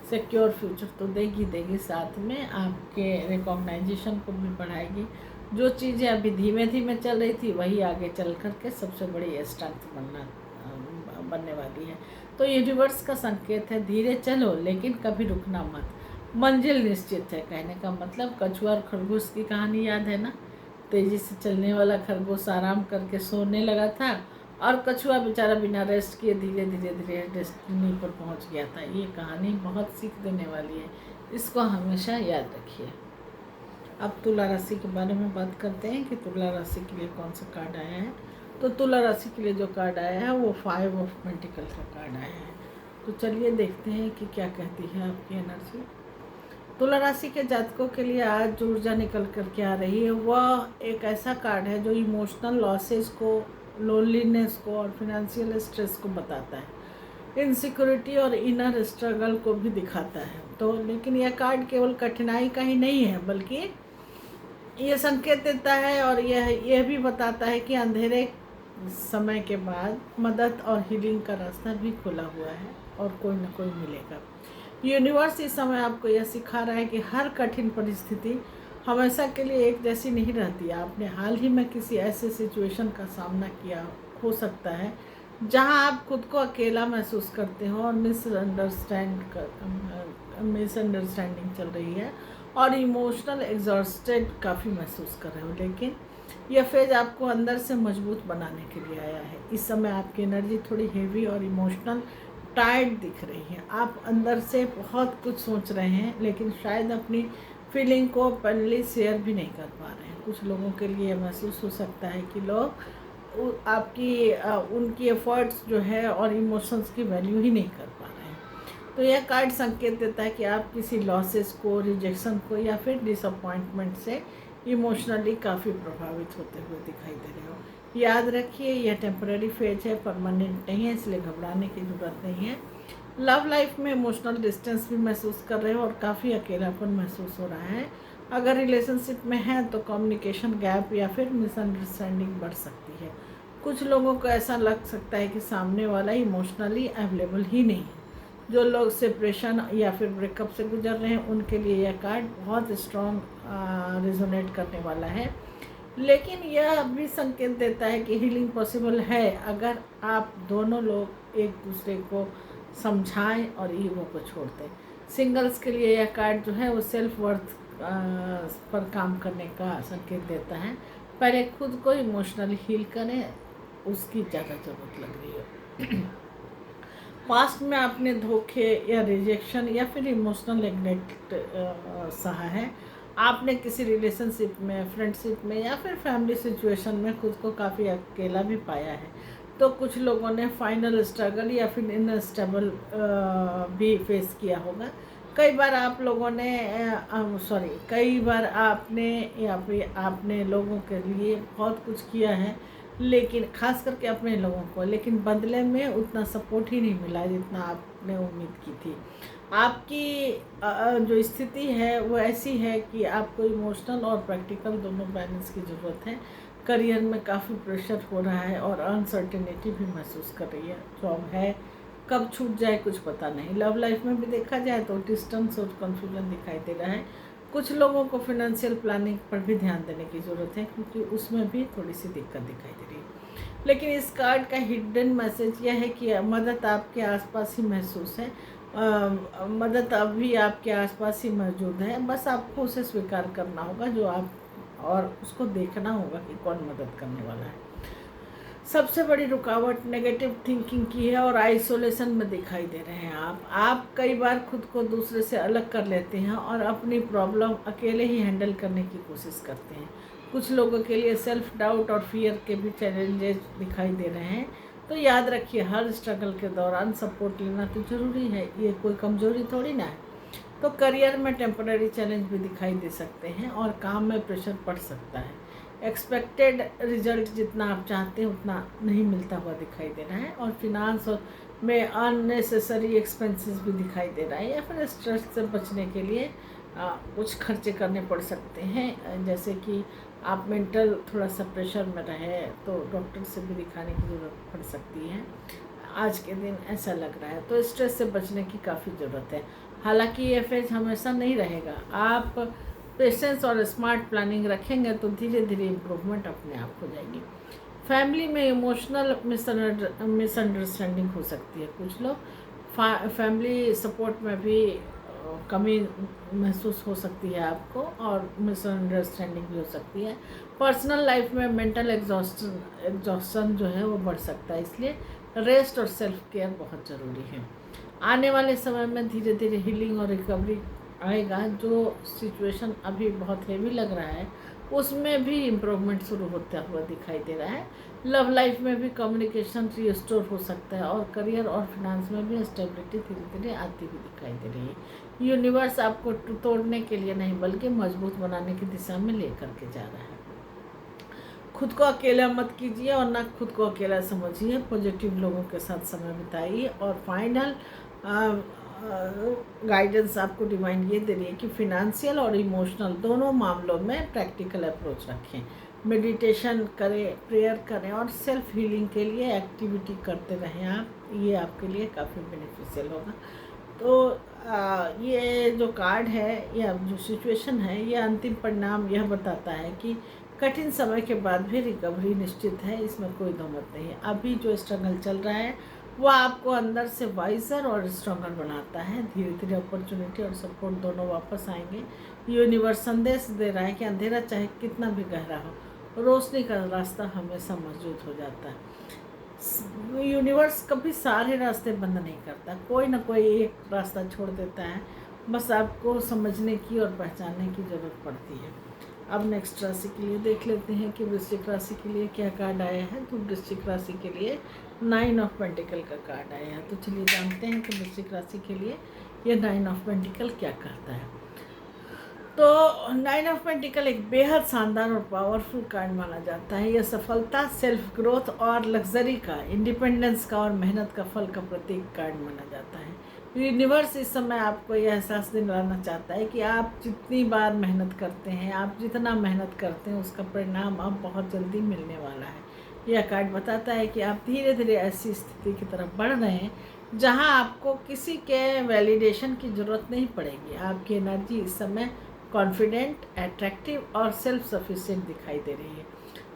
सिक्योर फ्यूचर तो देगी, साथ में आपके रिकॉग्नाइजेशन को भी बढ़ाएगी। जो चीज़ें अभी धीमे धीमे चल रही थी वही आगे चल कर के सबसे बड़ी स्ट्रेंथ बनने वाली है। तो यूनिवर्स का संकेत है धीरे चलो लेकिन कभी रुकना मत, मंजिल निश्चित है। कहने का मतलब कछुआ और खरगोश की कहानी याद है ना? तेज़ी से चलने वाला खरगोश आराम करके सोने लगा था और कछुआ बेचारा बिना रेस्ट किए धीरे धीरे डेस्टिनी पर पहुंच गया था। ये कहानी बहुत सीख देने वाली है, इसको हमेशा याद रखिए। अब तुला राशि के बारे में बात करते हैं कि तुला राशि के लिए कौन सा कार्ड आया है। तो तुला राशि के लिए जो कार्ड आया है वो 5 ऑफ पेंटिकल का कार्ड आया है। तो चलिए देखते हैं कि क्या कहती है आपकी एनर्जी। तुला राशि के जातकों के लिए आज जो ऊर्जा निकल कर के आ रही है वह एक ऐसा कार्ड है जो इमोशनल लॉसेस को, लोनलीनेस को और फिनेंशियल स्ट्रेस को बताता है, इनसिक्योरिटी और इनर स्ट्रगल को भी दिखाता है। तो लेकिन यह कार्ड केवल कठिनाई का ही नहीं है, बल्कि ये संकेत देता है और यह भी बताता है कि अंधेरे समय के बाद मदद और हीलिंग का रास्ता भी खुला हुआ है और कोई ना कोई मिलेगा। यूनिवर्स इस समय आपको यह सिखा रहा है कि हर कठिन परिस्थिति हमेशा के लिए एक जैसी नहीं रहती। आपने हाल ही में किसी ऐसे सिचुएशन का सामना किया हो सकता है जहां आप खुद को अकेला महसूस करते हो और मिसअंडरस्टैंडिंग चल रही है और इमोशनल एग्जॉस्टेड काफ़ी महसूस कर रहे हो, लेकिन यह फेज आपको अंदर से मजबूत बनाने के लिए आया है। इस समय आपकी एनर्जी थोड़ी हेवी और इमोशनल टायर्ड दिख रही है। आप अंदर से बहुत कुछ सोच रहे हैं लेकिन शायद अपनी फीलिंग को पहले शेयर भी नहीं कर पा रहे हैं। कुछ लोगों के लिए महसूस हो सकता है कि लोग आपकी उनकी एफर्ट्स जो है और इमोशंस की वैल्यू ही नहीं कर पा रहे हैं। तो यह कार्ड संकेत देता है कि आप किसी लॉसेस को, रिजेक्शन को या फिर डिसअपॉइंटमेंट से इमोशनली काफ़ी प्रभावित होते हुए दिखाई दे रहे हो। याद रखिए यह टेम्पररी फेज है, परमानेंट नहीं है, इसलिए घबराने की ज़रूरत नहीं है। लव लाइफ में इमोशनल डिस्टेंस भी महसूस कर रहे हो और काफ़ी अकेलापन महसूस हो रहा है। अगर रिलेशनशिप में है तो कम्युनिकेशन गैप या फिर मिसअंडरस्टैंडिंग बढ़ सकती है। कुछ लोगों को ऐसा लग सकता है कि सामने वाला इमोशनली अवेलेबल ही नहीं है। जो लोग सेपरेशन या फिर ब्रेकअप से गुजर रहे हैं उनके लिए यह कार्ड बहुत स्ट्रॉन्ग रिजोनेट करने वाला है। लेकिन यह भी संकेत देता है कि हीलिंग पॉसिबल है अगर आप दोनों लोग एक दूसरे को समझाएं और ईगो को छोड़ दें। सिंगल्स के लिए यह कार्ड जो है वो सेल्फ वर्थ पर काम करने का संकेत देता है। पहले खुद को इमोशनली हील करें, उसकी ज़्यादा ज़रूरत लग रही है। पास्ट में आपने धोखे या रिजेक्शन या फिर इमोशनल नेगलेक्ट सहा है। आपने किसी रिलेशनशिप में, फ्रेंडशिप में या फिर फैमिली सिचुएशन में खुद को काफ़ी अकेला भी पाया है। तो कुछ लोगों ने फाइनल स्ट्रगल या फिर इनस्टेबल भी फेस किया होगा। कई बार आप लोगों ने कई बार आपने या फिर आपने लोगों के लिए बहुत कुछ किया है, लेकिन ख़ास करके अपने लोगों को, लेकिन बदले में उतना सपोर्ट ही नहीं मिला जितना आपने उम्मीद की थी। आपकी जो स्थिति है वो ऐसी है कि आपको इमोशनल और प्रैक्टिकल दोनों बैलेंस की ज़रूरत है। करियर में काफ़ी प्रेशर हो रहा है और अनसर्टेनिटी भी महसूस कर रही है। जॉब है, कब छूट जाए कुछ पता नहीं। लव लाइफ में भी देखा जाए तो डिस्टेंस और कन्फ्यूजन दिखाई दे रहा है। कुछ लोगों को फिनेंशियल प्लानिंग पर भी ध्यान देने की ज़रूरत है, क्योंकि उसमें भी थोड़ी सी दिक्कत दिखाई दे रही है। लेकिन इस कार्ड का हिडन मैसेज यह है कि मदद आपके आसपास ही महसूस है। मदद अब भी आपके आसपास ही मौजूद है, बस आपको उसे स्वीकार करना होगा जो आप, और उसको देखना होगा कि कौन मदद करने वाला है। सबसे बड़ी रुकावट नेगेटिव थिंकिंग की है और आइसोलेशन में दिखाई दे रहे हैं आप कई बार खुद को दूसरे से अलग कर लेते हैं और अपनी प्रॉब्लम अकेले ही हैंडल करने की कोशिश करते हैं। कुछ लोगों के लिए सेल्फ डाउट और फियर के भी चैलेंजेस दिखाई दे रहे हैं। तो याद रखिए, हर स्ट्रगल के दौरान सपोर्ट लेना तो ज़रूरी है, ये कोई कमज़ोरी थोड़ी ना है। तो करियर में टेम्पररी चैलेंज भी दिखाई दे सकते हैं और काम में प्रेशर पड़ सकता है। एक्सपेक्टेड रिजल्ट जितना आप चाहते हैं उतना नहीं मिलता हुआ दिखाई दे रहा है, और फिनांस में अननेसेसरी एक्सपेंसेस भी दिखाई दे रहा है, या फिर स्ट्रेस से बचने के लिए कुछ खर्चे करने पड़ सकते हैं। जैसे कि आप मेंटल थोड़ा सा प्रेशर में रहे तो डॉक्टर से भी दिखाने की ज़रूरत पड़ सकती है। आज के दिन ऐसा लग रहा है, तो स्ट्रेस से बचने की काफ़ी ज़रूरत है। हालांकि ये फेज हमेशा नहीं रहेगा। आप पेशेंस और स्मार्ट प्लानिंग रखेंगे तो धीरे धीरे इम्प्रूवमेंट अपने आप हो जाएगी। फैमिली में इमोशनल मिसअंडरस्टैंडिंग हो सकती है। कुछ लोग फैमिली सपोर्ट में भी कमी महसूस हो सकती है आपको, और मिसअंडरस्टैंडिंग भी हो सकती है। पर्सनल लाइफ में मेंटल एग्जॉस्शन जो है वो बढ़ सकता है, इसलिए रेस्ट और सेल्फ केयर बहुत ज़रूरी है। आने वाले समय में धीरे धीरे हीलिंग और रिकवरी आएगा। जो सिचुएशन अभी बहुत हेवी लग रहा है उसमें भी इम्प्रूवमेंट शुरू होता हुआ दिखाई दे रहा है। लव लाइफ में भी कम्युनिकेशन रिस्टोर हो सकता है, और करियर और फिनांस में भी स्टेबिलिटी धीरे धीरे आती हुई दिखाई दे रही है। यूनिवर्स आपको तोड़ने के लिए नहीं बल्कि मजबूत बनाने की दिशा में लेकर के जा रहा है। खुद को अकेला मत कीजिए और ना खुद को अकेला समझिए। पॉजिटिव लोगों के साथ समय बिताइए। और फाइनल गाइडेंस आपको डिवाइन ये दे रही है कि फिनेंशियल और इमोशनल दोनों मामलों में प्रैक्टिकल अप्रोच रखें। मेडिटेशन करें, प्रेयर करें और सेल्फ हीलिंग के लिए एक्टिविटी करते रहें आप। ये आपके लिए काफ़ी बेनिफिशियल होगा। तो ये जो कार्ड है या जो सिचुएशन है, ये अंतिम परिणाम यह बताता है कि कठिन समय के बाद भी रिकवरी निश्चित है, इसमें कोई दो मत नहीं है। अभी जो स्ट्रगल चल रहा है वो आपको अंदर से वाइजर और स्ट्रॉन्गर बनाता है। धीरे धीरे अपॉर्चुनिटी और सपोर्ट दोनों वापस आएंगे। यूनिवर्स संदेश दे रहा है कि अंधेरा चाहे कितना भी गहरा हो, रोशनी का रास्ता हमेशा मौजूद हो जाता है। यूनिवर्स कभी सारे रास्ते बंद नहीं करता, कोई ना कोई एक रास्ता छोड़ देता है। बस आपको समझने की और पहचानने की ज़रूरत पड़ती है। अब नेक्स्ट राशि के लिए देख लेते हैं कि वृश्चिक राशि के लिए क्या कार्ड आया है। तो वृश्चिक राशि के लिए 9 ऑफ पेंटिकल का कार्ड आया है। तो चलिए जानते हैं कि वृश्चिक राशि के लिए ये 9 ऑफ पेंटिकल क्या करता है। तो 9 ऑफ पेंटिकल एक बेहद शानदार और पावरफुल कार्ड माना जाता है। यह सफलता, सेल्फ ग्रोथ और लग्जरी का, इंडिपेंडेंस का और मेहनत का फल का प्रतीक कार्ड माना जाता है। यूनिवर्स इस समय आपको यह एहसास दिलाना चाहता है कि आप जितनी बार मेहनत करते हैं, आप जितना मेहनत करते हैं, उसका परिणाम अब बहुत जल्दी मिलने वाला है। यह कार्ड बताता है कि आप धीरे धीरे ऐसी स्थिति की तरफ बढ़ रहे हैं जहां आपको किसी के वैलिडेशन की ज़रूरत नहीं पड़ेगी। आपकी एनर्जी इस समय कॉन्फिडेंट, अट्रैक्टिव और सेल्फ सफिशिएंट दिखाई दे रही है।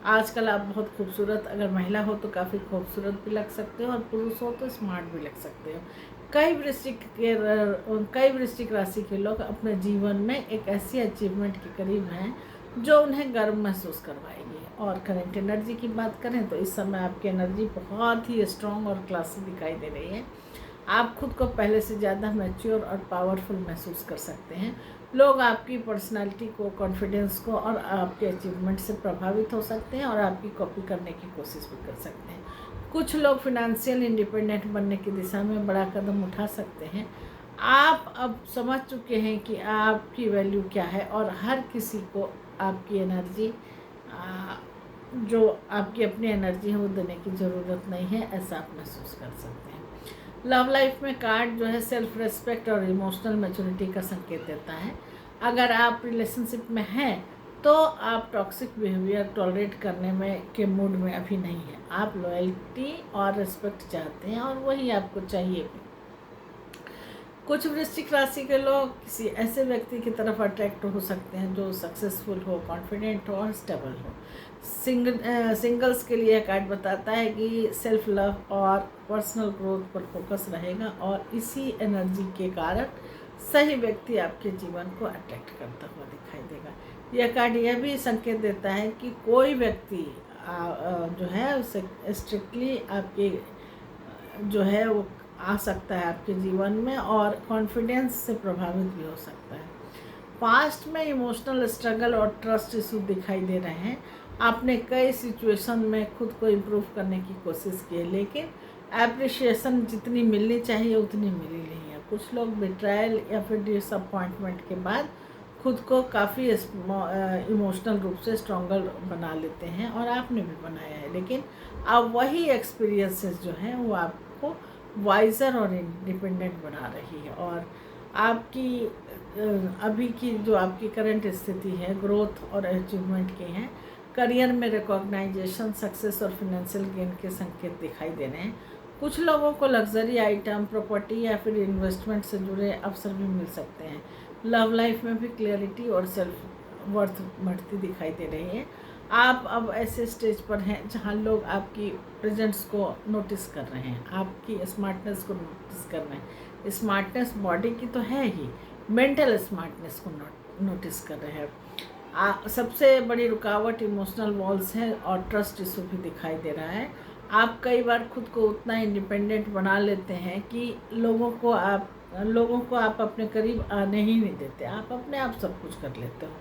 आजकल आप बहुत खूबसूरत, अगर महिला हो तो काफ़ी खूबसूरत भी लग सकते हो, और पुरुष हो तो स्मार्ट भी लग सकते हो। कई वृश्चिक राशि के लोग अपने जीवन में एक ऐसी अचीवमेंट के करीब हैं जो उन्हें गर्व महसूस करवाएगी। और करंट एनर्जी की बात करें तो इस समय आपकी एनर्जी बहुत ही स्ट्रॉन्ग और क्लासी दिखाई दे रही है। आप खुद को पहले से ज़्यादा मैच्योर और पावरफुल महसूस कर सकते हैं। लोग आपकी पर्सनालिटी को, कॉन्फिडेंस को और आपके अचीवमेंट से प्रभावित हो सकते हैं और आपकी कॉपी करने की कोशिश भी कर सकते हैं। कुछ लोग फिनेंशियल इंडिपेंडेंट बनने की दिशा में बड़ा कदम उठा सकते हैं। आप अब समझ चुके हैं कि आपकी वैल्यू क्या है और हर किसी को आपकी एनर्जी, जो आपकी अपनी एनर्जी है वो देने की ज़रूरत नहीं है, ऐसा आप महसूस कर सकते हैं। लव लाइफ में कार्ड जो है सेल्फ रेस्पेक्ट और इमोशनल मैच्योरिटी का संकेत देता है। अगर आप रिलेशनशिप में हैं तो आप टॉक्सिक बिहेवियर टॉलरेट करने में के मूड में अभी नहीं है। आप लॉयल्टी और रिस्पेक्ट चाहते हैं और वही आपको चाहिए भी। कुछ वृश्चिक राशि के लोग किसी ऐसे व्यक्ति की तरफ अट्रैक्ट हो सकते हैं जो सक्सेसफुल हो, कॉन्फिडेंट हो और स्टेबल हो। सिंगल्स के लिए कार्ड बताता है कि सेल्फ लव और पर्सनल ग्रोथ पर फोकस रहेगा और इसी एनर्जी के कारण सही व्यक्ति आपके जीवन को अट्रैक्ट करता हुआ दिखाई देगा। यह कार्ड यह भी संकेत देता है कि कोई व्यक्ति जो है उसे स्ट्रिक्टली आपके जो है वो आ सकता है आपके जीवन में और कॉन्फिडेंस से प्रभावित भी हो सकता है। पास्ट में इमोशनल स्ट्रगल और ट्रस्ट इशू दिखाई दे रहे हैं। आपने कई सिचुएशन में खुद को इम्प्रूव करने की कोशिश की है, लेकिन एप्रिशिएशन जितनी मिलनी चाहिए उतनी मिली नहीं है। कुछ लोग बिट्रायल या फिर डिसअपॉइंटमेंट के बाद खुद को काफ़ी इमोशनल रूप से स्ट्रॉन्गर बना लेते हैं और आपने भी बनाया है, लेकिन अब वही एक्सपीरियंसेस जो हैं वो आपको वाइज़र और इंडिपेंडेंट बना रही है। और आपकी अभी की जो आपकी करंट स्थिति है ग्रोथ और अचीवमेंट की है। करियर में रिकॉग्नाइजेशन, सक्सेस और फिनेंशियल गेन के संकेत दिखाई दे रहे हैं। कुछ लोगों को लग्जरी आइटम, प्रॉपर्टी या फिर इन्वेस्टमेंट से जुड़े अवसर भी मिल सकते हैं। लव लाइफ में भी क्लियरिटी और सेल्फ वर्थ बढ़ती दिखाई दे रही है। आप अब ऐसे स्टेज पर हैं जहां लोग आपकी प्रेजेंस को नोटिस कर रहे हैं, आपकी स्मार्टनेस को नोटिस कर रहे हैं। स्मार्टनेस बॉडी की तो है ही, मेंटल स्मार्टनेस को नोटिस कर रहे हैं। सबसे बड़ी रुकावट इमोशनल वॉल्स है और ट्रस्ट इशू भी दिखाई दे रहा है। आप कई बार खुद को उतना इंडिपेंडेंट बना लेते हैं कि लोगों को आप अपने करीब आने ही नहीं देते, आप अपने आप सब कुछ कर लेते हो।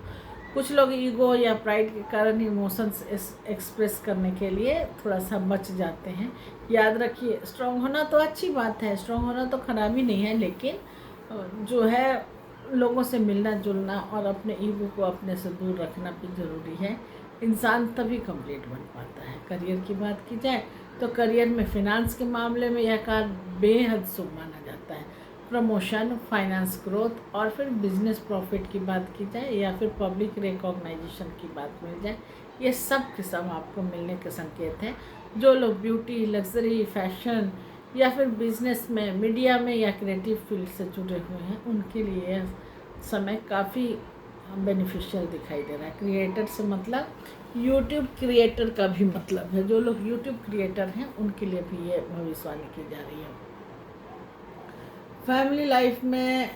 कुछ लोग ईगो या प्राइड के कारण इमोशंस एक्सप्रेस करने के लिए थोड़ा सा बच जाते हैं। याद रखिए, स्ट्रॉन्ग होना तो अच्छी बात है, स्ट्रॉन्ग होना तो खराबी नहीं है, लेकिन जो है लोगों से मिलना जुलना और अपने ईगो को अपने से दूर रखना भी ज़रूरी है। इंसान तभी कंप्लीट बन पाता है। करियर की बात की जाए तो करियर में फिनांस के मामले में यह कार्य बेहद शुभ माना जाता है। प्रमोशन, फाइनेंस ग्रोथ और फिर बिजनेस प्रॉफिट की बात की जाए या फिर पब्लिक रिकॉग्नाइजेशन की बात मिल जाए, ये सब के सब आपको मिलने के संकेत हैं। जो लोग ब्यूटी, लग्जरी, फैशन या फिर बिजनेस में, मीडिया में या क्रिएटिव फील्ड से जुड़े हुए हैं उनके लिए यह समय काफ़ी बेनिफिशियल दिखाई दे रहा है। क्रिएटर से मतलब यूट्यूब क्रिएटर का भी मतलब है। जो लोग यूट्यूब क्रिएटर हैं उनके लिए भी ये भविष्यवाणी की जा रही है। फैमिली लाइफ में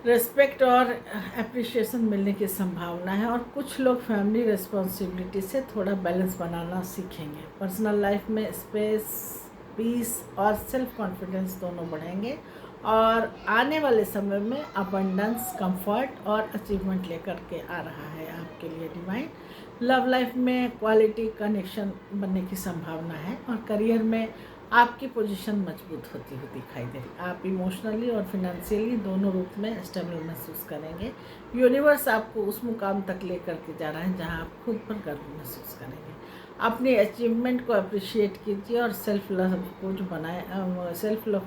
रिस्पेक्ट और एप्रिशिएशन मिलने की संभावना है और कुछ लोग फैमिली रिस्पॉन्सिबिलिटी से थोड़ा बैलेंस बनाना सीखेंगे। पर्सनल लाइफ में स्पेस, पीस और सेल्फ कॉन्फिडेंस दोनों बढ़ेंगे और आने वाले समय में अबंडेंस, कंफर्ट और अचीवमेंट लेकर के आ रहा है आपके लिए डिवाइन। लव लाइफ में क्वालिटी कनेक्शन बनने की संभावना है और करियर में आपकी पोजीशन मजबूत होती हुई दिखाई दे रही। आप इमोशनली और फिनेंशियली दोनों रूप में स्टेबल महसूस करेंगे। यूनिवर्स आपको उस मुकाम तक लेकर के जा रहा है जहां आप खुद पर गर्व महसूस करेंगे। अपनी अचीवमेंट को अप्रिशिएट कीजिए और सेल्फ लव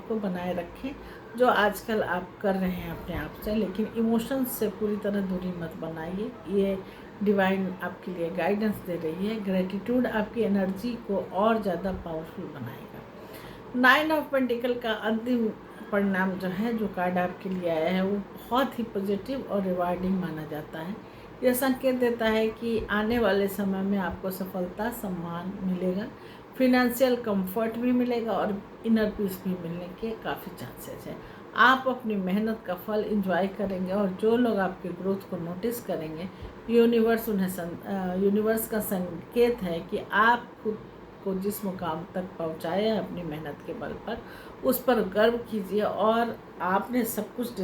को बनाए रखें, जो आजकल आप कर रहे हैं अपने आप से, लेकिन इमोशंस से पूरी तरह दूरी मत बनाइए। ये डिवाइन आपके लिए गाइडेंस दे रही है। ग्रेटिट्यूड आपकी एनर्जी को और ज़्यादा पावरफुल बनाएगा। 9 ऑफ पेंटिकल का अंतिम परिणाम जो है, जो कार्ड आपके लिए आया है, वो बहुत ही पॉजिटिव और रिवार्डिंग माना जाता है। यह संकेत देता है कि आने वाले समय में आपको सफलता, सम्मान मिलेगा, फिनेंशियल कंफर्ट भी मिलेगा और इनर पीस भी मिलने के काफ़ी चांसेस हैं। आप अपनी मेहनत का फल एंजॉय करेंगे और जो लोग आपके ग्रोथ को नोटिस करेंगे, यूनिवर्स का संकेत है कि आप खुद आपको जिस मुकाम तक पहुंचाया है अपनी मेहनत के बल पर, उस पर गर्व कीजिए और आपने सब कुछ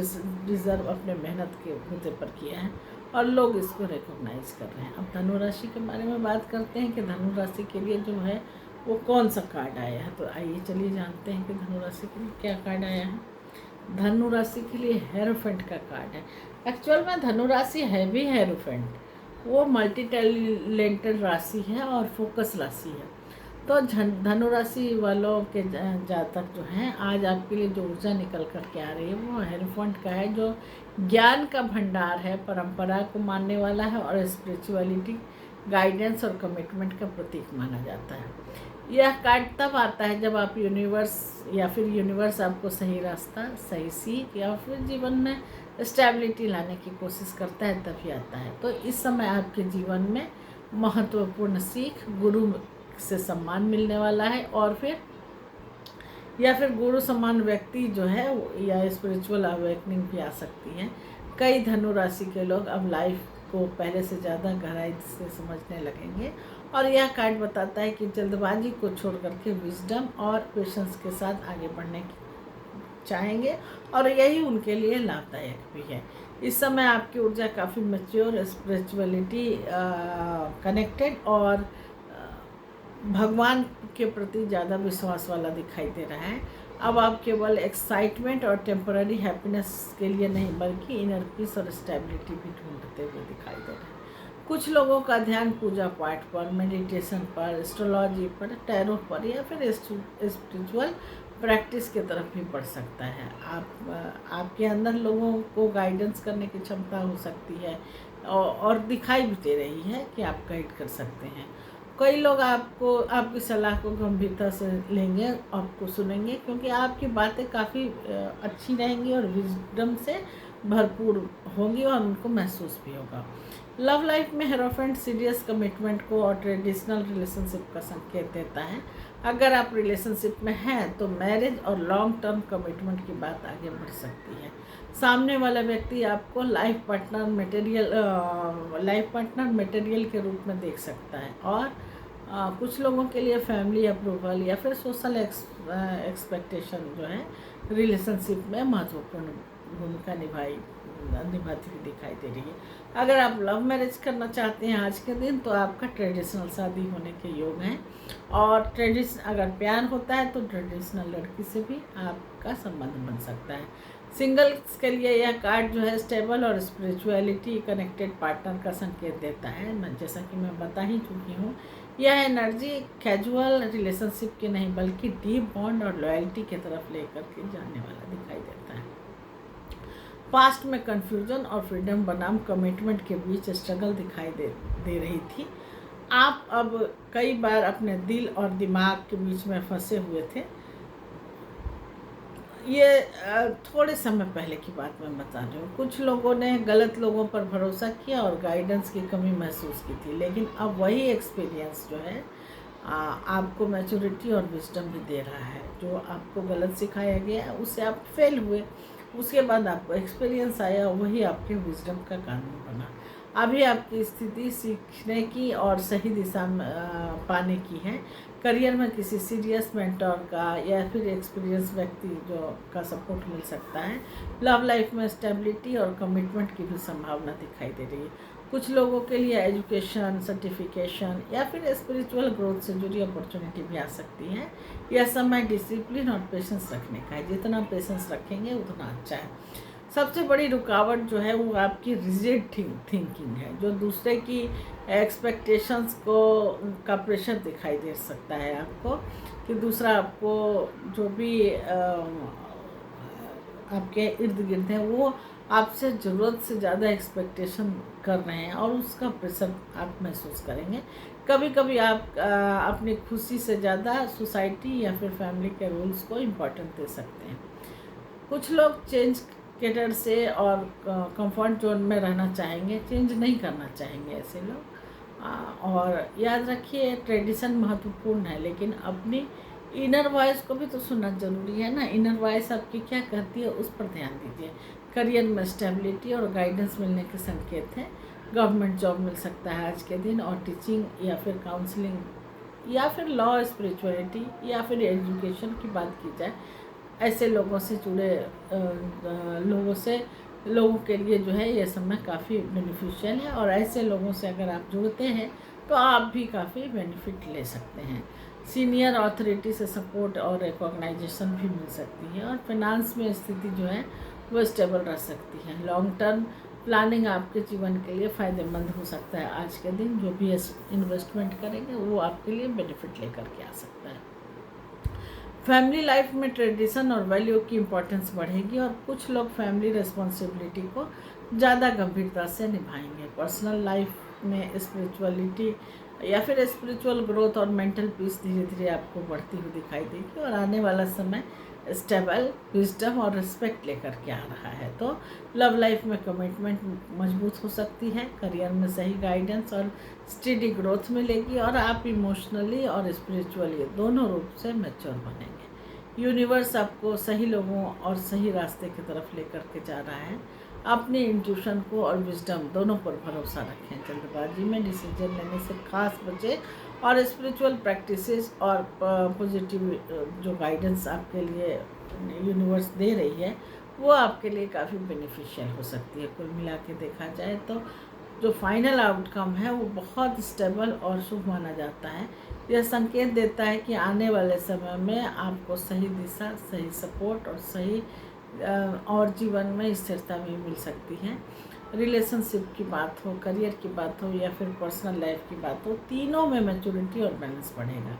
डिज़र्व अपने मेहनत के बूते पर किया है और लोग इसको रिकॉग्नाइज कर रहे हैं। अब धनु राशि के बारे में बात करते हैं कि धनु राशि के लिए जो है वो कौन सा कार्ड आया है। तो आइए चलिए जानते हैं कि धनु राशि के लिए क्या कार्ड आया है। धनु राशि के लिए हेरोफेंट का कार्ड है। एक्चुअल में धनु राशि है भी हेरोफेंट, वो मल्टी टैलेंटेड राशि है और फोकस राशि है। तो धनु राशि वालों के जातक जो हैं, आज आपके लिए जो ऊर्जा निकल कर के आ रही है वो हेरोफेंट का है, जो ज्ञान का भंडार है, परंपरा को मानने वाला है और स्पिरिचुअलिटी, गाइडेंस और कमिटमेंट का प्रतीक माना जाता है। यह कार्ड तब आता है जब आप यूनिवर्स आपको सही रास्ता, सही सीख या फिर जीवन में स्टेबिलिटी लाने की कोशिश करता है, तभी आता है। तो इस समय आपके जीवन में महत्वपूर्ण सीख, गुरु से सम्मान मिलने वाला है और फिर गुरु समान व्यक्ति जो है या स्पिरिचुअल अवेकनिंग भी आ सकती है। कई धनु राशि के लोग अब लाइफ को पहले से ज़्यादा गहराई से समझने लगेंगे और यह कार्ड बताता है कि जल्दबाजी को छोड़ करके विजडम और पेशेंस के साथ आगे बढ़ने की चाहेंगे और यही उनके लिए लाभदायक भी है। इस समय आपकी ऊर्जा काफ़ी मैच्योर, स्पिरिचुअलिटी कनेक्टेड और भगवान के प्रति ज़्यादा विश्वास वाला दिखाई दे रहा है। अब आप केवल एक्साइटमेंट और टेम्पररी हैप्पीनेस के लिए नहीं बल्कि इनर पीस और स्टेबिलिटी भी ढूंढते हुए दिखाई दे रहे हैं। कुछ लोगों का ध्यान पूजा पाठ पर, मेडिटेशन पर, एस्ट्रोलॉजी पर, टैरो पर या फिर स्पिरिचुअल प्रैक्टिस की तरफ भी बढ़ सकता है। आपके अंदर लोगों को गाइडेंस करने की क्षमता हो सकती है और दिखाई भी दे रही है कि आप गाइड कर सकते हैं। कई लोग आपकी सलाह को गंभीरता से लेंगे, आपको सुनेंगे क्योंकि आपकी बातें काफ़ी अच्छी रहेंगी और विजडम से भरपूर होंगी और उनको महसूस भी होगा। लव लाइफ में हेरोफेंट सीरियस कमिटमेंट को और ट्रेडिशनल रिलेशनशिप का संकेत देता है। अगर आप रिलेशनशिप में हैं तो मैरिज और लॉन्ग टर्म कमिटमेंट की बात आगे बढ़ सकती है। सामने वाला व्यक्ति आपको लाइफ पार्टनर मटेरियल के रूप में देख सकता है और कुछ लोगों के लिए फैमिली अप्रूवल या फिर सोशल एक्सपेक्टेशन जो है रिलेशनशिप में महत्वपूर्ण भूमिका निभाती हुई दिखाई दे रही है। अगर आप लव मैरिज करना चाहते हैं आज के दिन तो आपका ट्रेडिशनल शादी होने के योग हैं और अगर प्यार होता है तो ट्रेडिशनल लड़की से भी आपका संबंध बन सकता है। सिंगल्स के लिए यह कार्ड जो है स्टेबल और स्पिरिचुअलिटी कनेक्टेड पार्टनर का संकेत देता है। जैसा कि मैं बता ही चुकी हूँ, यह एनर्जी कैजुअल रिलेशनशिप की नहीं बल्कि डीप बॉन्ड और लॉयल्टी की तरफ लेकर के जाने वाला दिखाई देता है। पास्ट में कन्फ्यूजन और फ्रीडम बनाम कमिटमेंट के बीच स्ट्रगल दिखाई दे रही थी। आप अब कई बार अपने दिल और दिमाग के बीच में फंसे हुए थे। ये थोड़े समय पहले की बात मैं बता रही हूँ। कुछ लोगों ने गलत लोगों पर भरोसा किया और गाइडेंस की कमी महसूस की थी, लेकिन अब वही एक्सपीरियंस जो है आपको मैच्योरिटी और विजडम भी दे रहा है। जो आपको गलत सिखाया गया उससे आप फेल हुए, उसके बाद आपको एक्सपीरियंस आया, वही आपके विजडम का कानून बना। अभी आपकी स्थिति सीखने की और सही दिशा पाने की है। करियर में किसी सीरियस मेंटर का या फिर एक्सपीरियंस व्यक्ति जो का सपोर्ट मिल सकता है। लव लाइफ में स्टेबिलिटी और कमिटमेंट की भी संभावना दिखाई दे रही है। कुछ लोगों के लिए एजुकेशन, सर्टिफिकेशन या फिर स्पिरिचुअल ग्रोथ से जुड़ी अपॉर्चुनिटी भी आ सकती है। यह समय डिसिप्लिन और पेशेंस रखने का है। जितना पेशेंस रखेंगे उतना अच्छा है। सबसे बड़ी रुकावट जो है वो आपकी रिजिड थिंकिंग है, जो दूसरे की एक्सपेक्टेशंस का प्रेशर दिखाई दे सकता है आपको कि दूसरा आपको जो भी आपके इर्द गिर्द हैं वो आपसे ज़रूरत से ज़्यादा एक्सपेक्टेशन कर रहे हैं और उसका प्रेशर आप महसूस करेंगे। कभी कभी आप अपनी खुशी से ज़्यादा सोसाइटी या फिर फैमिली के रूल्स को इम्पोर्टेंट दे सकते हैं। कुछ लोग चेंज कैटर से और कंफर्ट जोन में रहना चाहेंगे, चेंज नहीं करना चाहेंगे ऐसे लोग। और याद रखिए ट्रेडिशन महत्वपूर्ण है, लेकिन अपनी इनर वॉइस को भी तो सुनना ज़रूरी है ना। इनर वॉइस आपकी क्या कहती है उस पर ध्यान दीजिए। करियर में स्टेबिलिटी और गाइडेंस मिलने के संकेत हैं। गवर्नमेंट जॉब मिल सकता है आज के दिन और टीचिंग या फिर काउंसलिंग या फिर लॉ, स्पिरिचुअलिटी या फिर एजुकेशन की बात की जाए, ऐसे लोगों से जुड़े लोगों के लिए जो है ये समय काफ़ी बेनिफिशियल है। और ऐसे लोगों से अगर आप जुड़ते हैं तो आप भी काफ़ी बेनिफिट ले सकते हैं। सीनियर अथॉरिटी से सपोर्ट और रिकॉग्नाइजेशन भी मिल सकती है। और फाइनेंस में स्थिति जो है वो स्टेबल रह सकती है। लॉन्ग टर्म प्लानिंग आपके जीवन के लिए फ़ायदेमंद हो सकता है। आज के दिन जो भी इन्वेस्टमेंट करेंगे वो आपके लिए बेनिफिट लेकर के आ सकता है। फैमिली लाइफ में ट्रेडिशन और वैल्यू की इम्पोर्टेंस बढ़ेगी और कुछ लोग फैमिली रिस्पॉन्सिबिलिटी को ज़्यादा गंभीरता से निभाएंगे। पर्सनल लाइफ में स्पिरिचुअलिटी या फिर स्पिरिचुअल ग्रोथ और मेंटल पीस धीरे धीरे आपको बढ़ती हुई दिखाई देगी। और आने वाला समय स्टेबल, विजडम और रिस्पेक्ट लेकर के आ रहा है। तो लव लाइफ में कमिटमेंट मजबूत हो सकती है। करियर में सही गाइडेंस और स्टडी ग्रोथ मिलेगी और आप इमोशनली और स्पिरिचुअली दोनों रूप से मैच्योर बनेंगे। यूनिवर्स आपको सही लोगों और सही रास्ते की तरफ लेकर के जा रहा है। अपनी इंट्यूशन को और विजडम दोनों पर भरोसा रखें। जल्दबाजी में डिसीजन लेने से खास बचें और स्पिरिचुअल प्रैक्टिसेस और पॉजिटिव जो गाइडेंस आपके लिए यूनिवर्स दे रही है वो आपके लिए काफ़ी बेनिफिशियल हो सकती है। कुल मिला के देखा जाए तो जो फाइनल आउटकम है वो बहुत स्टेबल और शुभ माना जाता है। यह संकेत देता है कि आने वाले समय में आपको सही दिशा, सही सपोर्ट और सही और जीवन में स्थिरता भी मिल सकती है। रिलेशनशिप की बात हो, करियर की बात हो या फिर पर्सनल लाइफ की बात हो, तीनों में मैच्योरिटी और बैलेंस बढ़ेगा।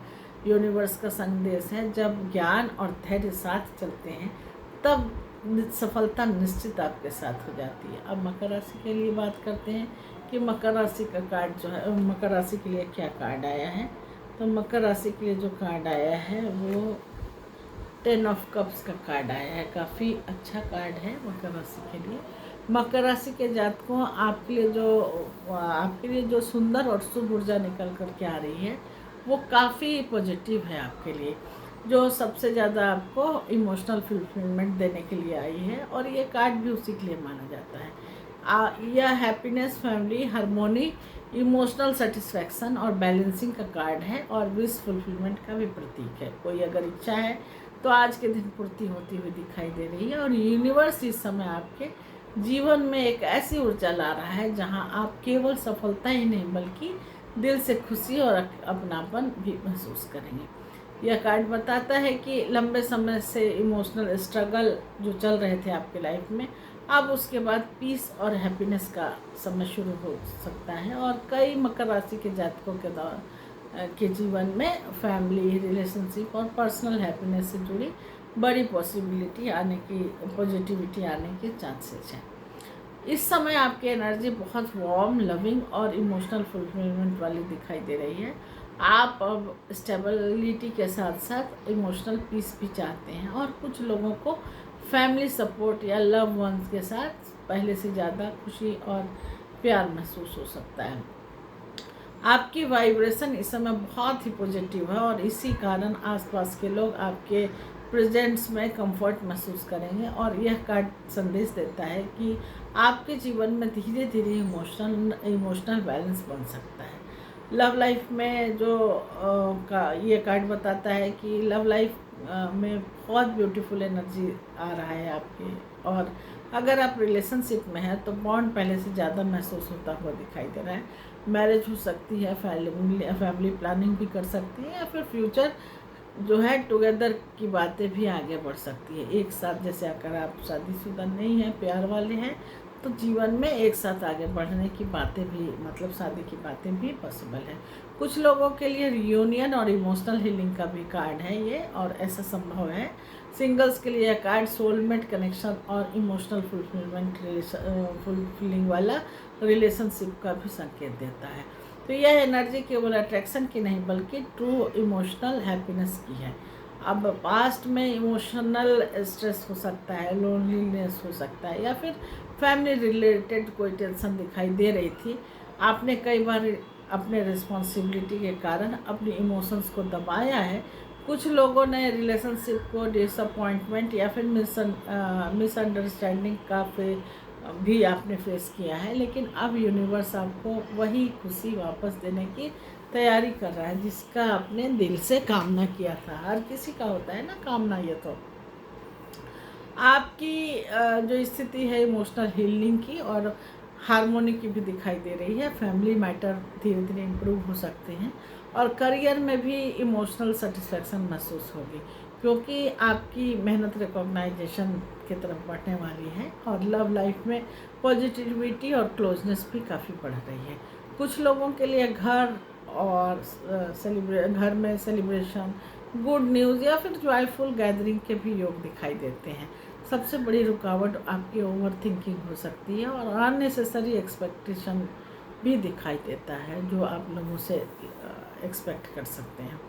यूनिवर्स का संदेश है जब ज्ञान और धैर्य साथ चलते हैं तब सफलता निश्चित आपके साथ हो जाती है। अब मकर राशि के लिए बात करते हैं कि मकर राशि का कार्ड जो है, मकर राशि के लिए क्या कार्ड आया है। तो मकर राशि के लिए जो कार्ड आया है वो 10 ऑफ कप्स का कार्ड आया है। काफ़ी अच्छा कार्ड है मकर राशि के लिए। मकर राशि के जातकों आपके लिए जो सुंदर और शुभ ऊर्जा निकल कर के आ रही है वो काफ़ी पॉजिटिव है आपके लिए, जो सबसे ज़्यादा आपको इमोशनल फुलफिलमेंट देने के लिए आई है। और ये कार्ड भी उसी के लिए माना जाता है। यह happiness, family harmony, emotional satisfaction और बैलेंसिंग का कार्ड है और विश फुलफिलमेंट का भी प्रतीक है। कोई अगर इच्छा है तो आज के दिन पूर्ति होती हुई दिखाई दे रही है। और यूनिवर्स इस समय आपके जीवन में एक ऐसी ऊर्जा ला रहा है जहां आप केवल सफलता ही नहीं बल्कि दिल से खुशी और अपनापन भी महसूस करेंगे। यह कार्ड बताता है कि लंबे समय से इमोशनल स्ट्रगल जो चल रहे थे आपके लाइफ में, अब उसके बाद पीस और हैप्पीनेस का समय शुरू हो सकता है। और कई मकर राशि के जातकों के जीवन में फैमिली, रिलेशनशिप और पर्सनल हैप्पीनेस से जुड़ी बड़ी पॉसिबिलिटी आने की, पॉजिटिविटी आने के चांसेस हैं। इस समय आपकी एनर्जी बहुत वार्म, लविंग और इमोशनल फुलफिलमेंट वाली दिखाई दे रही है। आप अब स्टेबिलिटी के साथ साथ इमोशनल पीस भी चाहते हैं और कुछ लोगों को फैमिली सपोर्ट या लव वंस के साथ पहले से ज़्यादा खुशी और प्यार महसूस हो सकता है। आपकी वाइब्रेशन इस समय बहुत ही पॉजिटिव है और इसी कारण आसपास के लोग आपके प्रेजेंस में कंफर्ट महसूस करेंगे। और यह कार्ड संदेश देता है कि आपके जीवन में धीरे धीरे इमोशनल बैलेंस बन सकता है। लव लाइफ में ये कार्ड बताता है कि लव लाइफ में बहुत ब्यूटीफुल एनर्जी आ रहा है आपके। और अगर आप रिलेशनशिप में हैं तो बॉन्ड पहले से ज़्यादा महसूस होता हुआ दिखाई दे रहा है। मैरिज हो सकती है, फैमिली प्लानिंग भी कर सकती है या फिर फ्यूचर जो है टुगेदर की बातें भी आगे बढ़ सकती है एक साथ। जैसे अगर आप शादीशुदा नहीं हैं, प्यार वाले हैं, तो जीवन में एक साथ आगे बढ़ने की बातें भी, मतलब शादी की बातें भी पॉसिबल है। कुछ लोगों के लिए रियूनियन और इमोशनल हीलिंग का भी कार्ड है ये, और ऐसा संभव है। सिंगल्स के लिए कार्ड सोलमेट कनेक्शन और इमोशनल फुलफिलिंग वाला रिलेशनशिप का भी संकेत देता है। तो यह एनर्जी केवल अट्रैक्शन की नहीं बल्कि ट्रू इमोशनल हैप्पीनेस की है। अब पास्ट में इमोशनल स्ट्रेस हो सकता है, लोनलीनेस हो सकता है या फिर फैमिली रिलेटेड कोई टेंशन दिखाई दे रही थी। आपने कई बार अपने रिस्पॉन्सिबिलिटी के कारण अपनी इमोशंस को दबाया है। कुछ लोगों ने रिलेशनशिप को डिसअपॉइंटमेंट या फिर मिसअंडरस्टैंडिंग का भी आपने फेस किया है, लेकिन अब यूनिवर्स आपको वही खुशी वापस देने की तैयारी कर रहा है जिसका आपने दिल से कामना किया था। हर किसी का होता है ना कामना। ये तो आपकी जो स्थिति है इमोशनल हीलिंग की और हार्मोनी की भी दिखाई दे रही है। फैमिली मैटर धीरे धीरे इम्प्रूव हो सकते हैं और करियर में भी इमोशनल सेटिस्फैक्शन महसूस होगी, क्योंकि आपकी मेहनत रिकॉग्नाइजेशन की तरफ बढ़ने वाली है। और लव लाइफ में पॉजिटिविटी और क्लोजनेस भी काफ़ी बढ़ रही है। कुछ लोगों के लिए घर और घर में सेलिब्रेशन, गुड न्यूज़ या फिर जॉयफुल गैदरिंग के भी योग दिखाई देते हैं। सबसे बड़ी रुकावट आपकी ओवर थिंकिंग हो सकती है और अननेसेसरी एक्सपेक्टेशन भी दिखाई देता है जो आप लोगों से एक्सपेक्ट कर सकते हैं।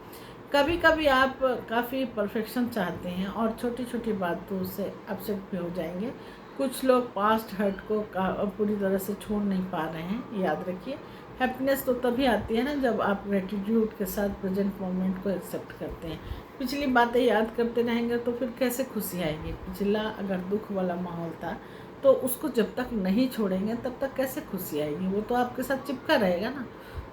कभी कभी आप काफ़ी परफेक्शन चाहते हैं और छोटी छोटी बातों से अपसेट भी हो जाएंगे। कुछ लोग पास्ट हर्ट को पूरी तरह से छोड़ नहीं पा रहे हैं। याद रखिए, हैप्पीनेस तो तभी आती है ना जब आप ग्रेटिट्यूड के साथ प्रेजेंट मोमेंट को एक्सेप्ट करते हैं। पिछली बातें याद करते रहेंगे तो फिर कैसे खुशी आएगी। पिछला अगर दुख वाला माहौल था तो उसको जब तक नहीं छोड़ेंगे तब तक कैसे खुशी आएगी, वो तो आपके साथ चिपका रहेगा ना।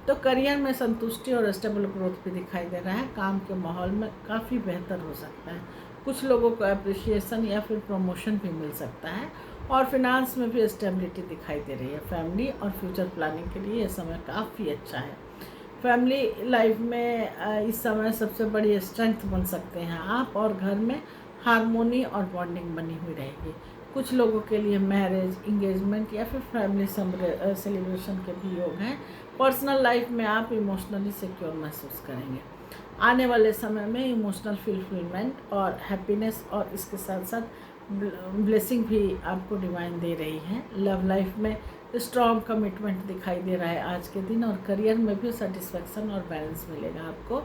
तो करियर में संतुष्टि और स्टेबल ग्रोथ भी दिखाई दे रहा है। काम के माहौल में काफ़ी बेहतर हो सकता है। कुछ लोगों को अप्रिशिएशन या फिर प्रमोशन भी मिल सकता है और फिनांस में भी स्टेबिलिटी दिखाई दे रही है। फैमिली और फ्यूचर प्लानिंग के लिए यह समय काफ़ी अच्छा है। फैमिली लाइफ में इस समय सबसे बड़ी स्ट्रेंथ बन सकते हैं आप, और घर में हारमोनी और बॉन्डिंग बनी हुई रहेगी। कुछ लोगों के लिए मैरिज, इंगेजमेंट या फिर फैमिली सेलिब्रेशन के भी योग हैं। पर्सनल लाइफ में आप इमोशनली सिक्योर महसूस करेंगे। आने वाले समय में इमोशनल फुलफिलमेंट और हैप्पीनेस और इसके साथ साथ ब्लेसिंग भी आपको डिवाइन दे रही है। लव लाइफ में स्ट्रॉन्ग कमिटमेंट दिखाई दे रहा है आज के दिन, और करियर में भी सेटिस्फैक्शन और बैलेंस मिलेगा आपको।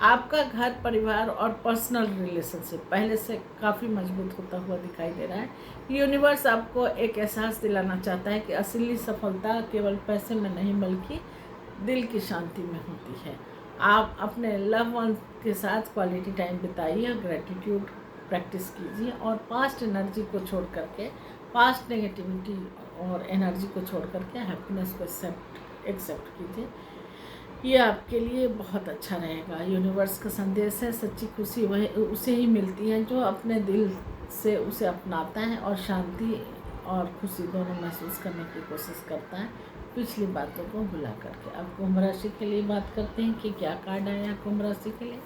आपका घर, परिवार और पर्सनल रिलेशनशिप पहले से काफ़ी मजबूत होता हुआ दिखाई दे रहा है। यूनिवर्स आपको एक एहसास दिलाना चाहता है कि असली सफलता केवल पैसे में नहीं बल्कि दिल की शांति में होती है। आप अपने लव वन के साथ क्वालिटी टाइम बिताइए, ग्रेटिट्यूड प्रैक्टिस कीजिए और पास्ट एनर्जी को छोड़ करके, पास्ट नेगेटिविटी और एनर्जी को छोड़ करके हैप्पीनेस को एक्सेप्ट कीजिए। ये आपके लिए बहुत अच्छा रहेगा। यूनिवर्स का संदेश है, सच्ची खुशी वही उसे ही मिलती है जो अपने दिल से उसे अपनाता है और शांति और खुशी दोनों महसूस करने की कोशिश करता है, पिछली बातों को भुला करके। अब कुंभ राशि के लिए बात करते हैं कि क्या कार्ड आया है कुंभ राशि के लिए।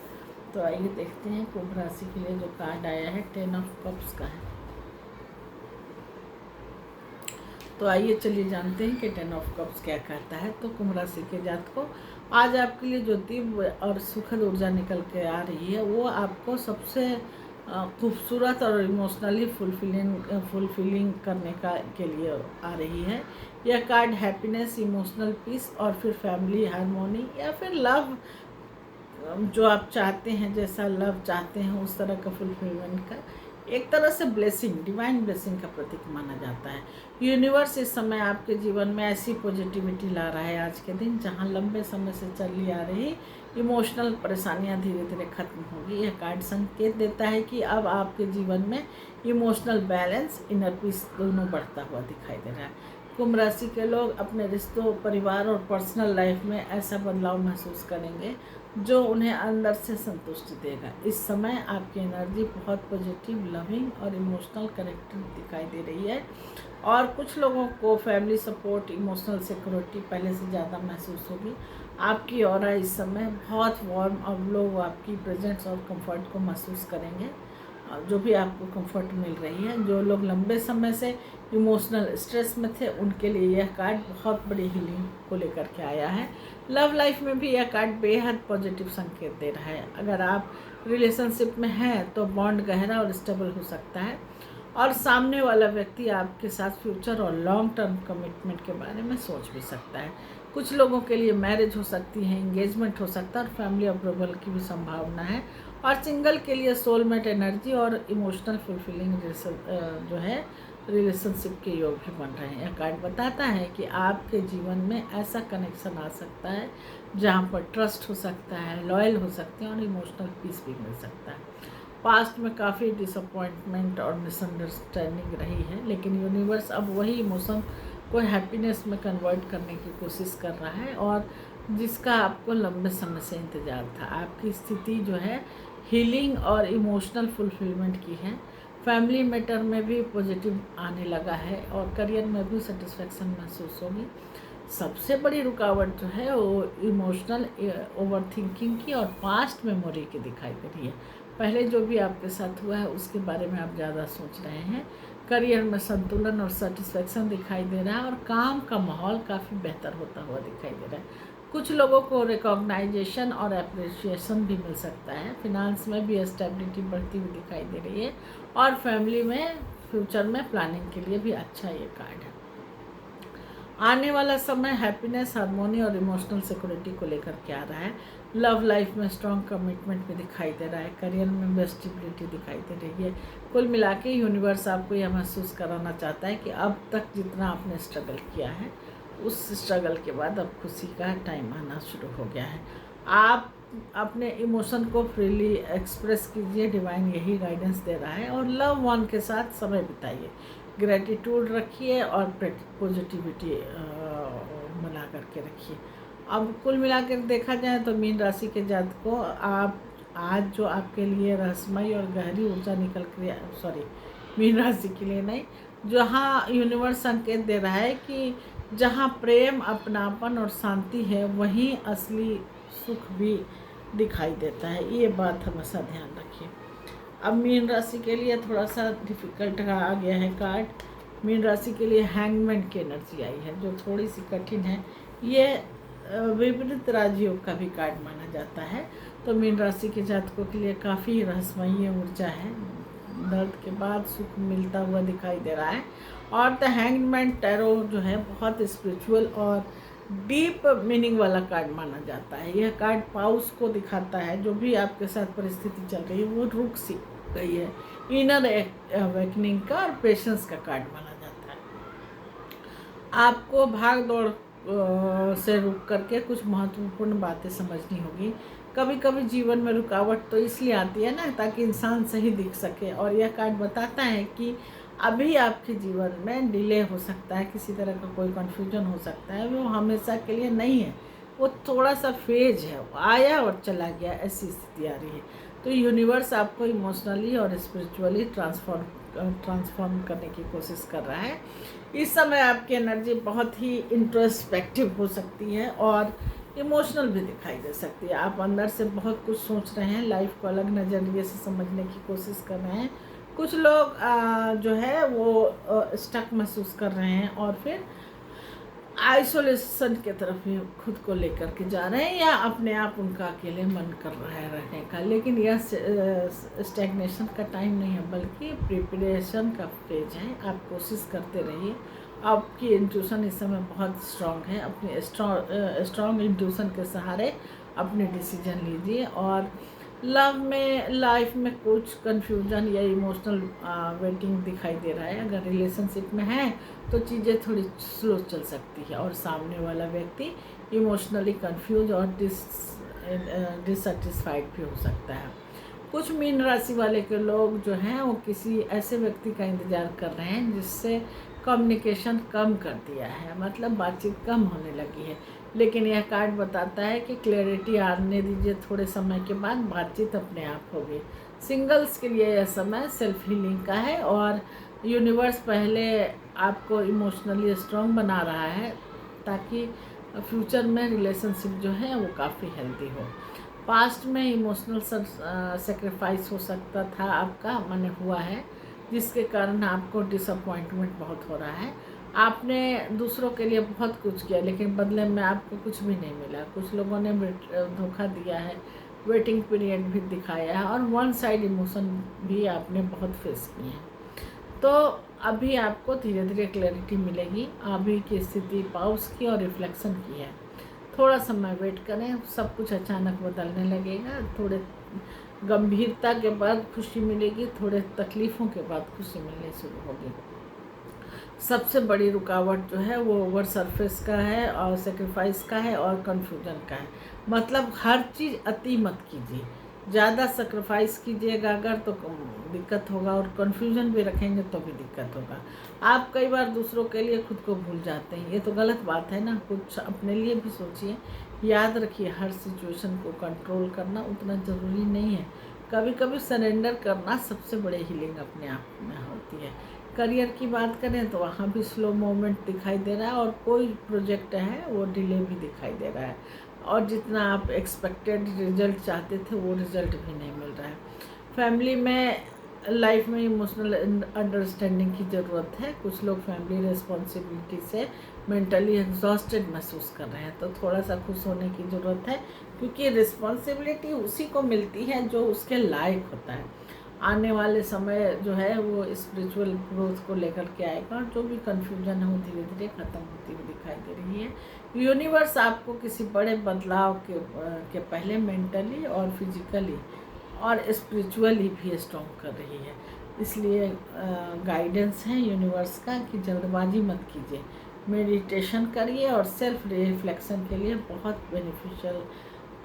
तो आइए देखते हैं कुंभ राशि के लिए जो कार्ड आया है 10 ऑफ कप्स का है। तो आइए चलिए जानते हैं कि 10 ऑफ कप्स क्या कहता है। तो कुंभ राशि के जातक को आज आपके लिए जो दिव्य और सुखद ऊर्जा निकल के आ रही है वो आपको सबसे खूबसूरत और इमोशनली फुलफिलिंग करने के लिए आ रही है। यह कार्ड हैप्पीनेस, इमोशनल पीस और फिर फैमिली हार्मोनी या फिर लव, जो आप चाहते हैं, जैसा लव चाहते हैं उस तरह का फुलफिलमेंट का एक तरह से ब्लेसिंग, डिवाइन ब्लेसिंग का प्रतीक माना जाता है। यूनिवर्स इस समय आपके जीवन में ऐसी पॉजिटिविटी ला रहा है आज के दिन जहां लंबे समय से चली आ रही इमोशनल परेशानियां धीरे धीरे खत्म होगी। यह कार्ड संकेत देता है कि अब आपके जीवन में इमोशनल बैलेंस, इनर पीस दोनों बढ़ता हुआ दिखाई दे रहा है। कुंभ राशि के लोग अपने रिश्तों, परिवार और पर्सनल लाइफ में ऐसा बदलाव महसूस करेंगे जो उन्हें अंदर से संतुष्टि देगा। इस समय आपकी एनर्जी बहुत पॉजिटिव, लविंग और इमोशनल कनेक्टेड दिखाई दे रही है। और कुछ लोगों को फैमिली सपोर्ट, इमोशनल सिक्योरिटी पहले से ज़्यादा महसूस होगी। आपकी ऑरा इस समय बहुत वार्म और लोग आपकी प्रेजेंस और कंफर्ट को महसूस करेंगे, जो भी आपको कंफर्ट मिल रही है। जो लोग लंबे समय से इमोशनल स्ट्रेस में थे उनके लिए यह कार्ड बहुत बड़ी हीलिंग को लेकर के आया है। लव लाइफ में भी यह कार्ड बेहद पॉजिटिव संकेत दे रहा है। अगर आप रिलेशनशिप में हैं तो बॉन्ड गहरा और स्टेबल हो सकता है और सामने वाला व्यक्ति आपके साथ फ्यूचर और लॉन्ग टर्म कमिटमेंट के बारे में सोच भी सकता है। कुछ लोगों के लिए मैरिज हो सकती है, एंगेजमेंट हो सकता है और फैमिली अप्रूवल की भी संभावना है। और सिंगल के लिए सोलमेट एनर्जी और इमोशनल फुलफिलिंग जो है रिलेशनशिप के योग भी बन रहे हैं। यह कार्ड बताता है कि आपके जीवन में ऐसा कनेक्शन आ सकता है जहाँ पर ट्रस्ट हो सकता है, लॉयल हो सकते हैं और इमोशनल पीस भी मिल सकता है। पास्ट में काफ़ी डिसअपॉइंटमेंट और मिसअंडरस्टैंडिंग रही है, लेकिन यूनिवर्स अब वही इमोशन को हैप्पीनेस में कन्वर्ट करने की कोशिश कर रहा है, और जिसका आपको लंबे समय से इंतज़ार था। आपकी स्थिति जो है हीलिंग और इमोशनल फुलफिलमेंट की है। फैमिली मैटर में भी पॉजिटिव आने लगा है और करियर में भी सेटिस्फैक्शन महसूस होगी। सबसे बड़ी रुकावट जो है वो इमोशनल ओवरथिंकिंग की और पास्ट मेमोरी की दिखाई दे रही है। पहले जो भी आपके साथ हुआ है उसके बारे में आप ज़्यादा सोच रहे हैं। करियर में संतुलन और सेटिस्फैक्शन दिखाई दे रहा है और काम का माहौल काफ़ी बेहतर होता हुआ दिखाई दे रहा है। कुछ लोगों को रिकॉग्नाइजेशन और अप्रिशिएशन भी मिल सकता है। फिनांस में भी स्टेबिलिटी बढ़ती हुई दिखाई दे रही है और फैमिली में फ्यूचर में प्लानिंग के लिए भी अच्छा ये कार्ड है। आने वाला समय हैप्पीनेस, हार्मोनी और इमोशनल सिक्योरिटी को लेकर के आ रहा है। लव लाइफ में स्ट्रॉन्ग कमिटमेंट भी दिखाई दे रहा है। करियर में भी स्टेबिलिटी दिखाई दे रही है। कुल मिला के यूनिवर्स आपको यह महसूस कराना चाहता है कि अब तक जितना आपने स्ट्रगल किया है उस स्ट्रगल के बाद अब खुशी का टाइम आना शुरू हो गया है। आप अपने इमोशन को फ्रीली एक्सप्रेस कीजिए, डिवाइन यही गाइडेंस दे रहा है। और लव वन के साथ समय बिताइए, ग्रेटिट्यूड रखिए और पॉजिटिविटी बना करके रखिए। अब कुल मिलाकर देखा जाए तो मीन राशि के जातकों, आप आज जो आपके लिए रहस्यमय और गहरी ऊर्जा निकल कर मीन राशि के लिए नहीं, जहाँ यूनिवर्स संकेत दे रहा है कि जहाँ प्रेम, अपनापन और शांति है वहीं असली सुख भी दिखाई देता है। ये बात हमेशा ध्यान रखिए। अब मीन राशि के लिए थोड़ा सा डिफ़िकल्ट आ गया है कार्ड। मीन राशि के लिए हैंगमैन की एनर्जी आई है जो थोड़ी सी कठिन है। ये विपरीत राजयोग का भी कार्ड माना जाता है। तो मीन राशि के जातकों के लिए काफ़ी रहस्यमयी ऊर्जा है। दर्द के बाद सुख मिलता हुआ दिखाई दे रहा है। और द हैंगमैन टैरो जो है बहुत स्पिरिचुअल और डीप मीनिंग वाला कार्ड माना जाता है। यह कार्ड पाउस को दिखाता है, जो भी आपके साथ परिस्थिति चल रही है वो रुक सी गई है। इनर अवेकनिंग का और पेशेंस का कार्ड माना जाता है। आपको भाग दौड़ से रुक करके कुछ महत्वपूर्ण बातें समझनी होगी। कभी कभी जीवन में रुकावट तो इसलिए आती है ना ताकि इंसान सही दिख सके, और यह कार्ड बताता है कि अभी आपके जीवन में डिले हो सकता है, किसी तरह का कोई कन्फ्यूजन हो सकता है, वो हमेशा के लिए नहीं है, वो थोड़ा सा फेज है, वो आया और चला गया, ऐसी स्थिति आ रही है। तो यूनिवर्स आपको इमोशनली और स्पिरिचुअली ट्रांसफॉर्म करने की कोशिश कर रहा है। इस समय आपकी एनर्जी बहुत ही इंट्रोस्पेक्टिव हो सकती है और इमोशनल भी दिखाई दे सकती है। आप अंदर से बहुत कुछ सोच रहे हैं, लाइफ को अलग नज़रिए से समझने की कोशिश कर रहे हैं। कुछ लोग जो है वो स्टक महसूस कर रहे हैं और फिर आइसोलेशन की तरफ ही खुद को लेकर के जा रहे हैं, या अपने आप उनका अकेले मन कर रहा है रहने का। लेकिन यह स्टैग्नेशन का टाइम नहीं है, बल्कि प्रिपरेशन का फेज है। आप कोशिश करते रहिए। आपकी इंट्यूशन इस समय बहुत स्ट्रांग है। अपनी स्ट्रांग इंट्यूशन के सहारे अपने डिसीजन लीजिए। और लव में, लाइफ में कुछ कन्फ्यूजन या इमोशनल वेटिंग दिखाई दे रहा है। अगर रिलेशनशिप में है तो चीज़ें थोड़ी स्लो चल सकती है और सामने वाला व्यक्ति इमोशनली कंफ्यूज और डिससेटिस्फाइड भी हो सकता है। कुछ मीन राशि वाले के लोग जो हैं वो किसी ऐसे व्यक्ति का इंतज़ार कर रहे हैं जिससे कम्युनिकेशन कम कर दिया है, मतलब बातचीत कम होने लगी है। लेकिन यह कार्ड बताता है कि क्लैरिटी आने दीजिए, थोड़े समय के बाद बातचीत अपने आप होगी। सिंगल्स के लिए यह समय सेल्फ हीलिंग का है और यूनिवर्स पहले आपको इमोशनली स्ट्रॉन्ग बना रहा है ताकि फ्यूचर में रिलेशनशिप जो है वो काफ़ी हेल्दी हो। पास्ट में इमोशनल सेक्रीफाइस हो सकता था आपका, माने हुआ है, जिसके कारण आपको डिसअपॉइंटमेंट बहुत हो रहा है। आपने दूसरों के लिए बहुत कुछ किया लेकिन बदले में आपको कुछ भी नहीं मिला। कुछ लोगों ने धोखा दिया है, वेटिंग पीरियड भी दिखाया है और वन साइड इमोशन भी आपने बहुत फेस किए हैं। तो अभी आपको धीरे धीरे क्लैरिटी मिलेगी। अभी की स्थिति पाउस की और रिफ्लेक्शन की है। थोड़ा समय वेट करें, सब कुछ अचानक बदलने लगेगा। थोड़े गंभीरता के बाद खुशी मिलेगी, थोड़े तकलीफ़ों के बाद खुशी मिलनी शुरू होगी। सबसे बड़ी रुकावट जो है वो ओवर सरफेस का है और सेक्रीफाइस का है और कन्फ्यूजन का है। मतलब हर चीज़ अति मत कीजिए। ज़्यादा सेक्रीफाइस कीजिएगा अगर तो दिक्कत होगा, और कन्फ्यूजन भी रखेंगे तो भी दिक्कत होगा। आप कई बार दूसरों के लिए खुद को भूल जाते हैं, ये तो गलत बात है ना। कुछ अपने लिए भी सोचिए। याद रखिए, हर सिचुएशन को कंट्रोल करना उतना ज़रूरी नहीं है। कभी कभी सरेंडर करना सबसे बड़े हीलिंग अपने आप में होती है। करियर की बात करें तो वहाँ भी स्लो मूवमेंट दिखाई दे रहा है, और कोई प्रोजेक्ट है वो डिले भी दिखाई दे रहा है, और जितना आप एक्सपेक्टेड रिजल्ट चाहते थे वो रिजल्ट भी नहीं मिल रहा है। फैमिली में, लाइफ में इमोशनल अंडरस्टैंडिंग की ज़रूरत है। कुछ लोग फैमिली रिस्पॉन्सिबिलिटी से मेंटली एग्जॉस्टेड महसूस कर रहे हैं, तो थोड़ा सा खुश होने की ज़रूरत है, क्योंकि रिस्पॉन्सिबिलिटी उसी को मिलती है जो उसके लायक होता है। आने वाले समय जो है वो स्पिरिचुअल ग्रोथ को लेकर के आएगा, और जो भी कन्फ्यूजन है वो धीरे धीरे ख़त्म होती हुई दिखाई दे रही है। यूनिवर्स आपको किसी बड़े बदलाव के पहले मेंटली और फिजिकली और स्पिरिचुअली भी स्ट्रॉन्ग कर रही है। इसलिए गाइडेंस है यूनिवर्स का कि जल्दबाजी मत कीजिए, मेडिटेशन करिए, और सेल्फ रिफ्लेक्शन के लिए बहुत बेनिफिशियल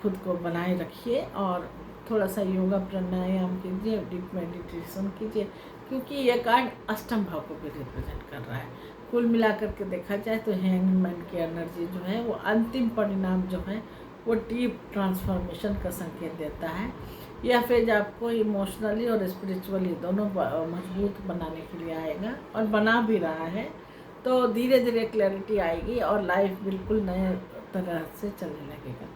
खुद को बनाए रखिए, और थोड़ा सा योगा प्राणायाम कीजिए, डीप मेडिटेशन कीजिए, क्योंकि ये कार्ड अष्टम भाव को भी रिप्रेजेंट कर रहा है। कुल मिलाकर के देखा जाए तो हैंगमैन की एनर्जी जो है वो अंतिम परिणाम जो है वो डीप ट्रांसफॉर्मेशन का संकेत देता है। यह फेज आपको इमोशनली और स्पिरिचुअली दोनों मजबूत बनाने के लिए आएगा, और बना भी रहा है। तो धीरे धीरे क्लैरिटी आएगी और लाइफ बिल्कुल नए तरह से चलने लगेगा।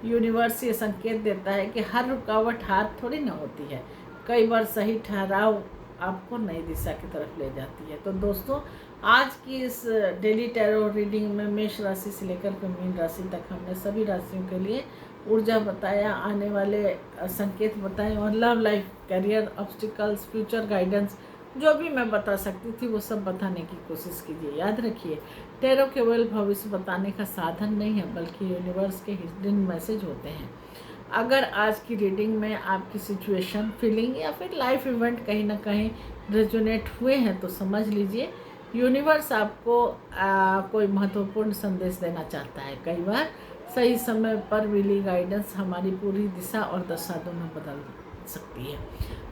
यूनिवर्स ये संकेत देता है कि हर रुकावट हार थोड़ी ना होती है, कई बार सही ठहराव आपको नई दिशा की तरफ ले जाती है। तो दोस्तों, आज की इस डेली टैरो रीडिंग में मेष राशि से लेकर के मीन राशि तक हमने सभी राशियों के लिए ऊर्जा बताया, आने वाले संकेत बताए, और love life, career, obstacles, future guidance, जो भी मैं बता सकती थी वो सब बताने की कोशिश कीजिए। याद रखिए, टैरो केवल भविष्य बताने का साधन नहीं है, बल्कि यूनिवर्स के हिडन मैसेज होते हैं। अगर आज की रीडिंग में आपकी सिचुएशन, फीलिंग या फिर लाइफ इवेंट कहीं ना कहीं रेजोनेट हुए हैं, तो समझ लीजिए यूनिवर्स आपको कोई महत्वपूर्ण संदेश देना चाहता है। कई बार सही समय पर मिली गाइडेंस हमारी पूरी दिशा और दशा दोनों बदल सकती है।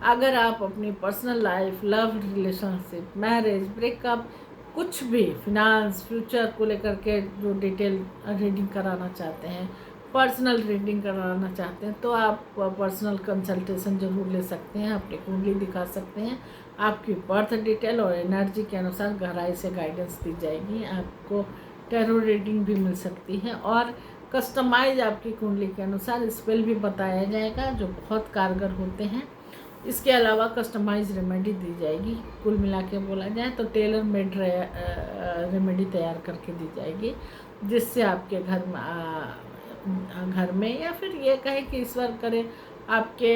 अगर आप अपनी personal life, love, relationship, marriage, breakup, कुछ भी फिनांस, फ्यूचर को लेकर के जो डिटेल रीडिंग कराना चाहते हैं, पर्सनल रीडिंग कराना चाहते हैं, तो आप पर्सनल कंसल्टेशन जरूर ले सकते हैं। अपनी कुंडली दिखा सकते हैं, आपकी बर्थ डिटेल और एनर्जी के अनुसार गहराई से गाइडेंस दी जाएगी। आपको टैरो रीडिंग भी मिल सकती है, और कस्टमाइज आपकी कुंडली के अनुसार स्पेल भी बताया जाएगा जो बहुत कारगर होते हैं। इसके अलावा कस्टमाइज रेमेडी दी जाएगी। कुल मिला के बोला जाए तो टेलर मेड रेमेडी तैयार करके दी जाएगी, जिससे आपके घर में या फिर ये कहे कि ईश्वर करे आपके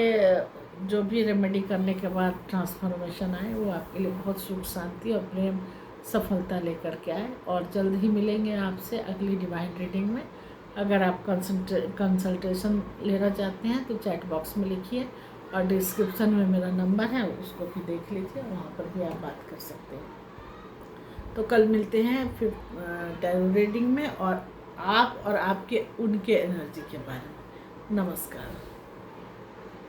जो भी रेमेडी करने के बाद ट्रांसफॉर्मेशन आए, वो आपके लिए बहुत सुख, शांति और प्रेम, सफलता लेकर के आए। और जल्द ही मिलेंगे आपसे अगली डिवाइन रीडिंग में। अगर आप कंसल्टेशन लेना चाहते हैं तो चैट बॉक्स में लिखिए, और डिस्क्रिप्शन में मेरा नंबर है, उसको भी देख लीजिए, वहाँ पर भी आप बात कर सकते हैं। तो कल मिलते हैं फिर टैरो रीडिंग में, और आप और आपके उनके एनर्जी के बारे में। नमस्कार।